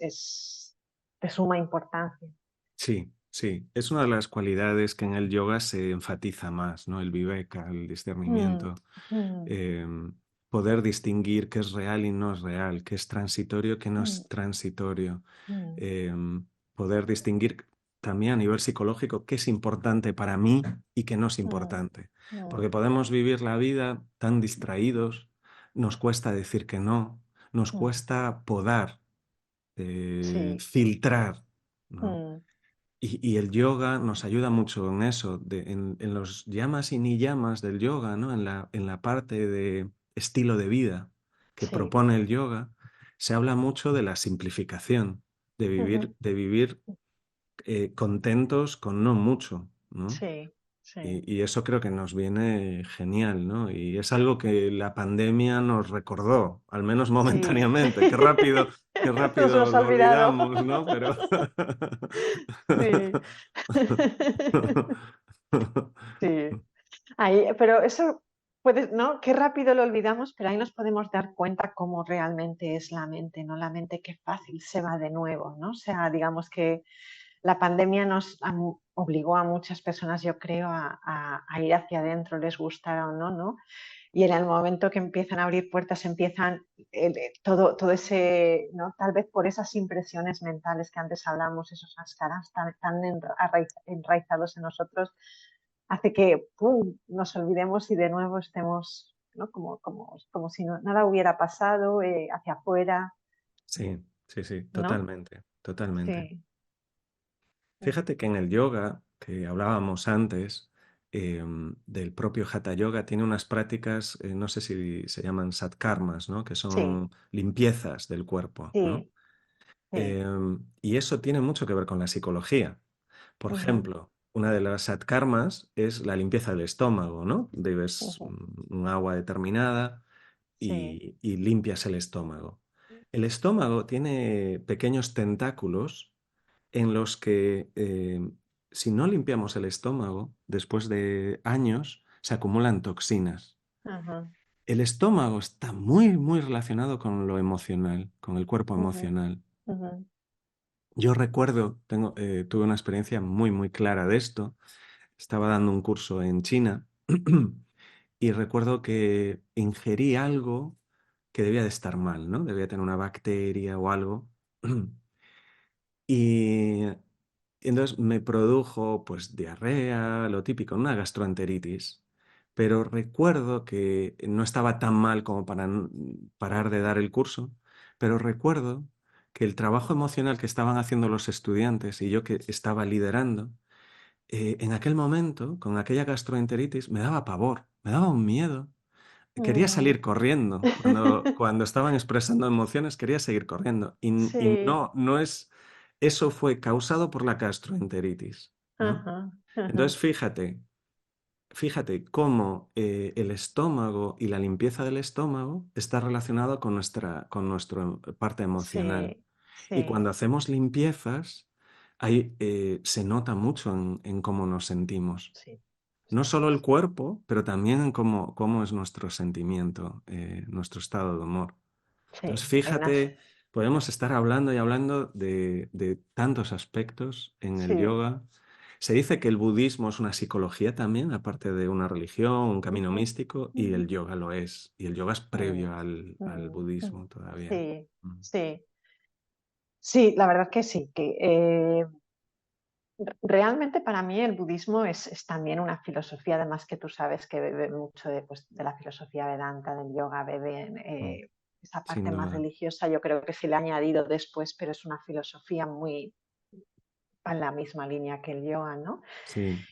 S1: de suma importancia.
S2: Sí, sí, es una de las cualidades que en el yoga se enfatiza más, ¿no? El viveka, el
S1: Mm,
S2: discernimiento,
S1: mm,
S2: em, poder distinguir qué es real y no es real, qué es transitorio, qué no
S1: mm,
S2: es transitorio,
S1: mm,
S2: poder distinguir también a nivel psicológico qué es importante para mí y qué no es
S1: mm,
S2: importante,
S1: mm.
S2: porque podemos vivir la vida tan distraídos, nos cuesta decir que no, nos
S1: Mm.
S2: cuesta podar,
S1: Sí.
S2: filtrar, ¿no?
S1: Mm,
S2: Y el yoga nos ayuda mucho en eso, en los yamas y niyamas del yoga, ¿no? En la parte de estilo de vida que
S1: sí.
S2: propone el yoga, se habla mucho de la simplificación,
S1: Ujú.
S2: de vivir contentos con no mucho, ¿no?
S1: Sí, sí.
S2: Y eso creo que nos viene genial, ¿no? Y es algo que la pandemia nos recordó, al menos
S1: Sí.
S2: momentáneamente. Qué
S1: No se
S2: rápido
S1: nos ha
S2: lo
S1: olvidado.
S2: olvidamos, ¿no? Pero
S1: Sí. Sí. Ahí, pero eso puede, ¿no? Qué rápido lo olvidamos, pero ahí nos podemos dar cuenta cómo realmente es la mente, ¿no? La mente qué fácil se va de nuevo, ¿no? O sea, digamos que la pandemia obligó a muchas personas, yo creo, a ir hacia adentro, les gustara o no, ¿no? Y en el momento que empiezan a abrir puertas, empiezan todo ese, ¿no? Tal vez por esas impresiones mentales que antes hablamos, esos ascaras tan enraizados en nosotros, hace que ¡pum!, nos olvidemos y de nuevo estemos, ¿no? Como si nada hubiera pasado, hacia afuera,
S2: Sí, sí, sí,
S1: ¿no?
S2: totalmente, totalmente.
S1: Sí.
S2: Fíjate que en el yoga, que hablábamos antes, del propio Hatha Yoga, tiene unas prácticas, no sé si se llaman satkarmas, ¿no? Que
S1: Sí,
S2: son limpiezas del cuerpo, ¿no?
S1: sí, sí.
S2: Y eso tiene mucho que ver con la psicología. Por
S1: Ujú,
S2: ejemplo, una de las satkarmas es la limpieza del estómago, ¿no? Bebes
S1: ujú,
S2: un agua determinada
S1: sí.
S2: y limpias el estómago. El estómago tiene pequeños tentáculos en los que si no limpiamos el estómago, después de años, se acumulan toxinas.
S1: Ajá,
S2: El estómago está muy, muy relacionado con lo emocional, con el cuerpo
S1: ujú,
S2: emocional.
S1: ujú,
S2: Yo recuerdo, tuve una experiencia muy, muy clara de esto. Estaba dando un curso en China y recuerdo que ingerí algo que debía de estar mal, ¿no? Debía tener una bacteria o algo. Y entonces me produjo pues diarrea, lo típico, una gastroenteritis. Pero recuerdo que no estaba tan mal como para parar de dar el curso, pero recuerdo que el trabajo emocional que estaban haciendo los estudiantes y yo que estaba liderando, en aquel momento, con aquella gastroenteritis, me daba pavor, me daba un miedo. Quería
S1: ujú.
S2: salir corriendo. Cuando estaban expresando emociones, quería seguir corriendo. Y
S1: Sí,
S2: no, no es, eso fue causado por la gastroenteritis, ¿no?
S1: ajá,
S2: Entonces,
S1: ajá,
S2: fíjate. fíjate cómo el estómago y la limpieza del estómago está relacionado con nuestra parte emocional.
S1: Sí,
S2: Y
S1: sí,
S2: cuando hacemos limpiezas, ahí, se nota mucho en cómo nos sentimos.
S1: sí,
S2: No
S1: está
S2: solo el
S1: clarísimo.
S2: cuerpo, pero también en cómo es nuestro sentimiento, nuestro estado de humor. Entonces,
S1: Sí, hay unas,
S2: fíjate, podemos estar hablando y hablando de tantos aspectos en el
S1: sí.
S2: yoga. Se dice que el budismo es una psicología también, aparte de una religión, un camino
S1: Ujú,
S2: místico, y
S1: ujú,
S2: el yoga lo es. Y el yoga es
S1: mm,
S2: previo al
S1: mm.
S2: budismo todavía.
S1: Sí,
S2: Mm.
S1: sí, sí, la verdad que sí, que realmente para mí el budismo es también una filosofía, además que tú sabes que bebe mucho de, pues, de la filosofía Vedanta, del yoga, beben
S2: Mm.
S1: esa
S2: Sin
S1: parte más
S2: duda.
S1: religiosa, yo creo que se le ha añadido después, pero es una filosofía muy en la misma línea que el yoga, ¿no?
S2: Sí,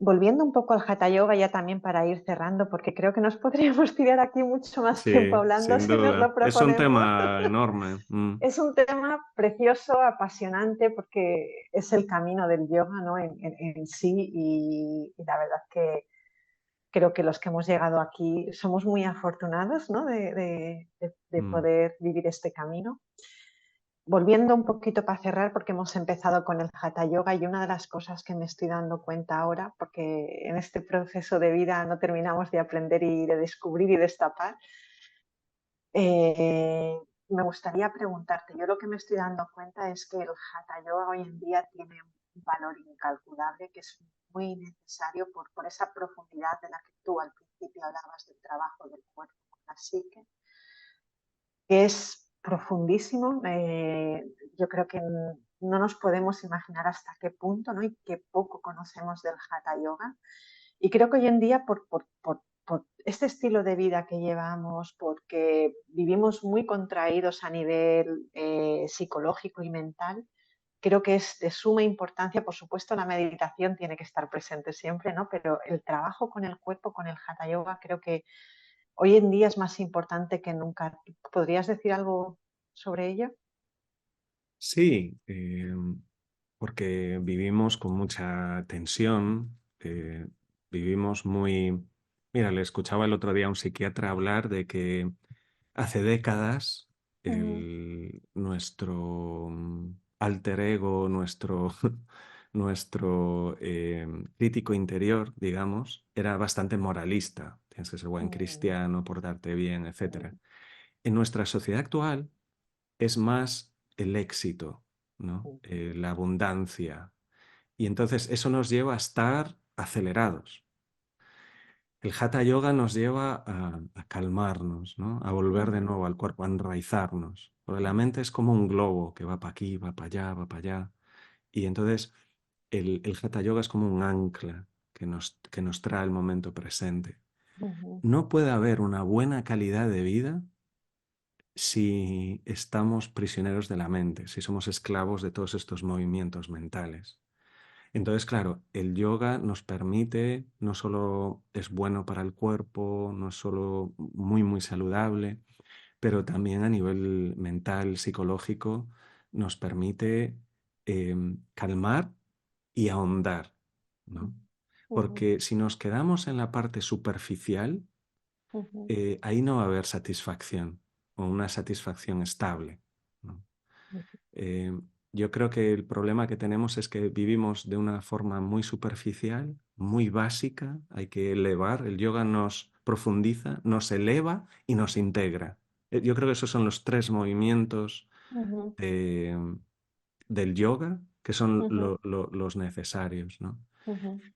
S1: Volviendo un poco al hatha yoga ya también para ir cerrando, porque creo que nos podríamos tirar aquí mucho más tiempo
S2: sí,
S1: hablando
S2: sin
S1: si nos
S2: duda.
S1: lo
S2: Es un
S1: proponemos.
S2: tema enorme.
S1: Es un tema precioso, apasionante, porque es el camino del yoga, ¿no? En sí y la verdad que creo que los que hemos llegado aquí somos muy afortunados, ¿no? De
S2: Mm,
S1: poder vivir este camino. Volviendo un poquito para cerrar, porque hemos empezado con el hatha yoga y una de las cosas que me estoy dando cuenta ahora, porque en este proceso de vida no terminamos de aprender y de descubrir y destapar, me gustaría preguntarte, yo lo que me estoy dando cuenta es que el hatha yoga hoy en día tiene un valor incalculable que es muy necesario por esa profundidad de la que tú al principio hablabas del trabajo del cuerpo con la psique, que es profundísimo. Yo creo que no nos podemos imaginar hasta qué punto, ¿no? Y qué poco conocemos del hatha yoga. Y creo que hoy en día, por este estilo de vida que llevamos, porque vivimos muy contraídos a nivel psicológico y mental, creo que es de suma importancia. Por supuesto, la meditación tiene que estar presente siempre, ¿no? Pero el trabajo con el cuerpo, con el hatha yoga, creo que hoy en día es más importante que nunca. ¿Podrías decir algo sobre ello?
S2: sí, porque vivimos con mucha tensión, vivimos muy... Mira, le escuchaba el otro día a un psiquiatra hablar de que hace décadas
S1: Ujú,
S2: nuestro alter ego, nuestro crítico interior, digamos, era bastante moralista. Tienes que ser buen
S1: ujú,
S2: cristiano, portarte bien,
S1: ujú,
S2: etcétera. En nuestra sociedad actual es más el éxito, ¿no?
S1: ujú,
S2: La abundancia. Y entonces eso nos lleva a estar acelerados. El Hatha Yoga nos lleva a calmarnos, ¿no? A volver de
S1: ujú,
S2: nuevo al cuerpo, a enraizarnos. Porque la
S1: ujú,
S2: mente es como un globo que va para aquí, va para allá, va para allá. Y entonces el Hatha Yoga es como un ancla que nos trae el momento presente.
S1: ujú,
S2: No puede haber una buena calidad de vida si estamos prisioneros de la mente, si somos esclavos de todos estos movimientos mentales. Entonces, claro, el yoga nos permite, no solo es bueno para el cuerpo, no es solo muy, muy saludable, pero también a nivel mental, psicológico, nos permite calmar y ahondar, ¿no?
S1: ujú,
S2: Porque si nos quedamos en la parte superficial,
S1: ujú,
S2: ahí no va a haber satisfacción o una satisfacción estable, ¿no?
S1: ujú,
S2: Eh, yo creo que el problema que tenemos es que vivimos de una forma muy superficial, muy básica. Hay que elevar. El yoga nos profundiza, nos eleva y nos integra. Yo creo que esos son los tres movimientos
S1: ujú,
S2: de- del yoga que son
S1: ujú,
S2: los necesarios, ¿no?
S1: ujú,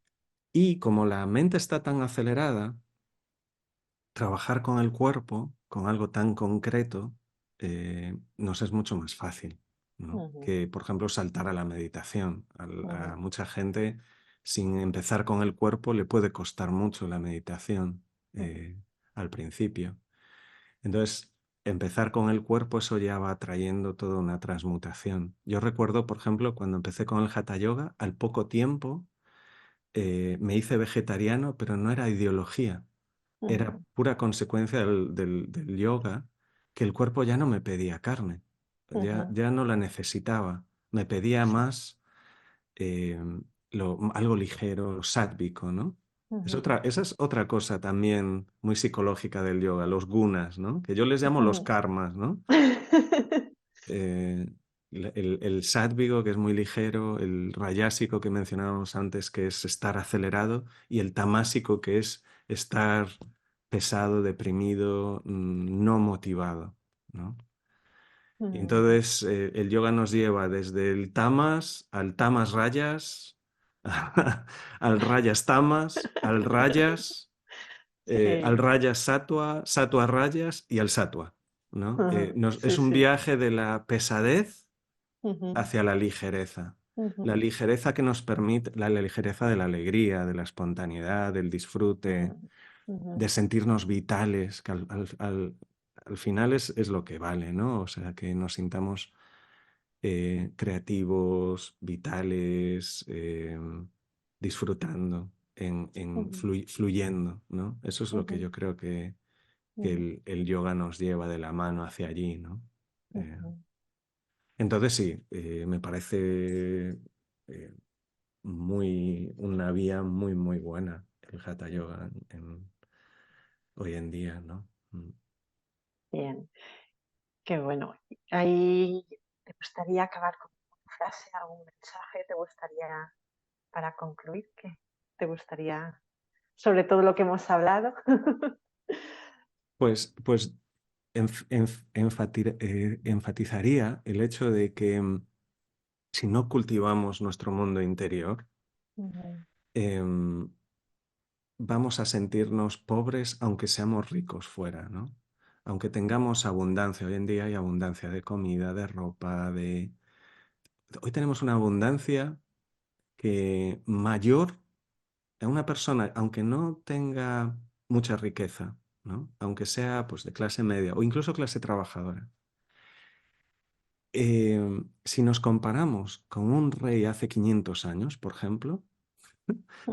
S2: Y como la mente está tan acelerada, trabajar con el cuerpo, con algo tan concreto, nos es mucho más fácil, ¿no?
S1: ujú,
S2: Que, por ejemplo, saltar a la meditación. A
S1: ujú,
S2: mucha gente, sin empezar con el cuerpo, le puede costar mucho la meditación
S1: ujú,
S2: al principio. Entonces, empezar con el cuerpo, eso ya va trayendo toda una transmutación. Yo recuerdo, por ejemplo, cuando empecé con el Hatha Yoga, al poco tiempo me hice vegetariano, pero no era ideología, era
S1: ujú,
S2: pura consecuencia del yoga, que el cuerpo ya no me pedía carne, ya,
S1: ujú.
S2: ya no la necesitaba, me pedía
S1: Sí,
S2: más algo ligero, sádvico, ¿no?
S1: Ujú,
S2: Esa es otra cosa también muy psicológica del yoga, los gunas, ¿no? Que yo les llamo los
S1: ujú.
S2: karmas, ¿no? Eh, el sádvigo, que es muy ligero, el rayásico que mencionábamos antes, que es estar acelerado, y el tamásico, que es estar pesado, deprimido, no motivado, ¿no? Y
S1: Mm.
S2: entonces el yoga nos lleva desde el tamas al tamas rayas, al rayas tamas, al
S1: Sí,
S2: rayas sattva, sattva rayas y al sattva, ¿no?
S1: ujú,
S2: Es
S1: sí,
S2: un
S1: sí.
S2: viaje de la pesadez
S1: Ujú,
S2: hacia la ligereza. La
S1: ujú,
S2: ligereza que nos permite, la ligereza de la alegría, de la espontaneidad, del disfrute,
S1: ujú, ujú,
S2: de sentirnos vitales, que al final es lo que vale, ¿no? O sea, que nos sintamos creativos, vitales, disfrutando,
S1: ujú,
S2: fluyendo, ¿no? Eso es lo que
S1: ujú,
S2: yo creo que
S1: ujú,
S2: el yoga nos lleva de la mano hacia allí, ¿no? Eh,
S1: ujú,
S2: entonces sí, me parece una vía muy, muy buena el Hatha
S1: ujú.
S2: Yoga hoy en día, ¿no? Mm.
S1: Bien, qué bueno. Ahí te gustaría acabar con una frase, algún mensaje, te gustaría para concluir, ¿qué te gustaría sobre todo lo que hemos hablado?
S2: Pues enfatizaría el hecho de que si no cultivamos nuestro mundo interior,
S1: Ujú,
S2: em, vamos a sentirnos pobres aunque seamos ricos fuera, ¿no? Aunque tengamos abundancia, hoy en día hay abundancia de comida, de ropa, de... Hoy tenemos una abundancia que mayor a una persona, aunque no tenga mucha riqueza, ¿no? Aunque sea pues de clase media o incluso clase trabajadora. Si nos comparamos con un rey hace 500 años, por ejemplo,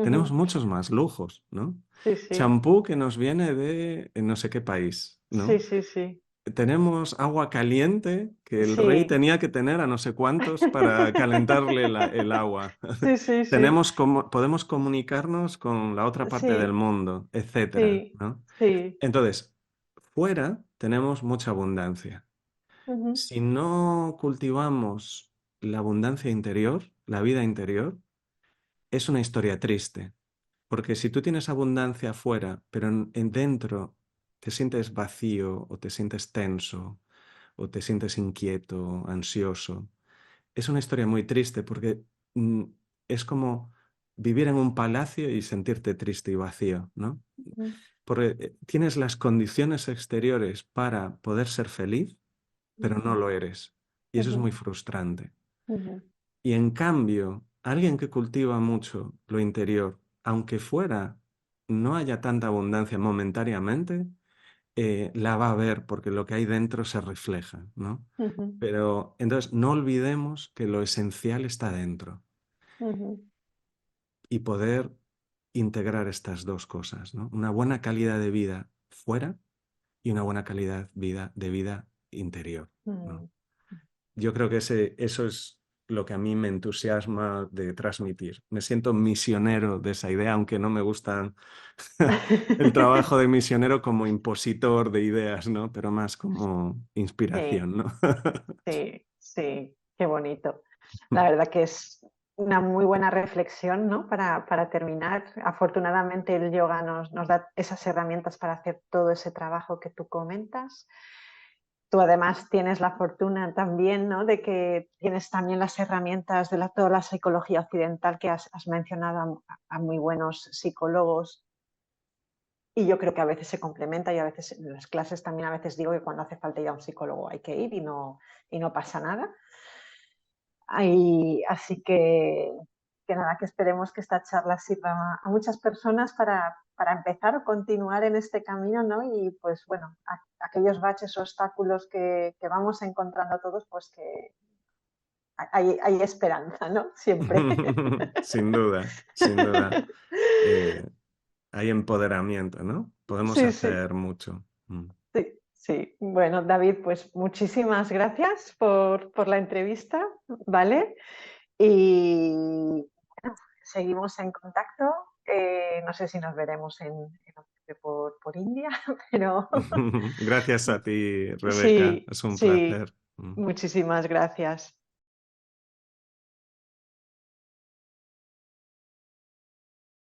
S2: tenemos
S1: ujú.
S2: muchos más lujos, ¿no?
S1: Sí, sí,
S2: Champú que nos viene de no sé qué país,
S1: sí,
S2: ¿no?
S1: sí, sí,
S2: Tenemos agua caliente que el rey
S1: sí.
S2: tenía que tener a no sé cuántos para calentarle el agua.
S1: Sí, sí, sí,
S2: Podemos comunicarnos con la otra parte del
S1: sí,
S2: mundo, etcétera,
S1: sí,
S2: ¿no?
S1: sí.
S2: Entonces, fuera tenemos mucha abundancia.
S1: Ujú,
S2: Si no cultivamos la abundancia interior, la vida interior, es una historia triste. Porque si tú tienes abundancia afuera, pero dentro te sientes vacío o te sientes tenso o te sientes inquieto, ansioso, es una historia muy triste porque mm, es como vivir en un palacio y sentirte triste y vacío, ¿no?
S1: ujú,
S2: Porque tienes las condiciones exteriores para poder ser feliz, pero no lo eres. Y eso es
S1: ujú,
S2: muy frustrante.
S1: ujú,
S2: Y en cambio, alguien que cultiva mucho lo interior, aunque fuera no haya tanta abundancia momentáneamente, la va a ver porque lo que hay dentro se refleja, ¿no?
S1: ujú,
S2: Pero entonces no olvidemos que lo esencial está dentro
S1: ujú,
S2: y poder integrar estas dos cosas, ¿no? Una buena calidad de vida fuera y una buena calidad de vida interior, ¿no?
S1: ujú.
S2: Yo creo que eso es lo que a mí me entusiasma de transmitir. Me siento misionero de esa idea, aunque no me gusta el trabajo de misionero como impositor de ideas, ¿no? Pero más como
S1: Sí,
S2: inspiración, ¿no?
S1: sí, sí, qué bonito. La verdad que es una muy buena reflexión, ¿no? Para terminar. Afortunadamente el yoga nos da esas herramientas para hacer todo ese trabajo que tú comentas. Tú además tienes la fortuna también, ¿no? De que tienes también las herramientas de toda la psicología occidental que has mencionado a muy buenos psicólogos. Y yo creo que a veces se complementa y a veces en las clases también a veces digo que cuando hace falta ir a un psicólogo hay que ir y no pasa nada. Así que nada, que esperemos que esta charla sirva a muchas personas para empezar o continuar en este camino, ¿no? Y pues bueno, aquellos baches o obstáculos que vamos encontrando todos, pues que hay esperanza, ¿no? Siempre.
S2: Sin duda, sin duda. Eh, Hay empoderamiento, ¿no? Podemos
S1: Sí, sí.
S2: hacer mucho. Mm.
S1: Sí, sí. Bueno, David, pues muchísimas gracias por la entrevista, ¿vale? Y bueno, seguimos en contacto. no sé si nos veremos por India, pero
S2: Gracias a ti, Rebeca.
S1: sí,
S2: Es un
S1: sí,
S2: placer.
S1: muchísimas gracias.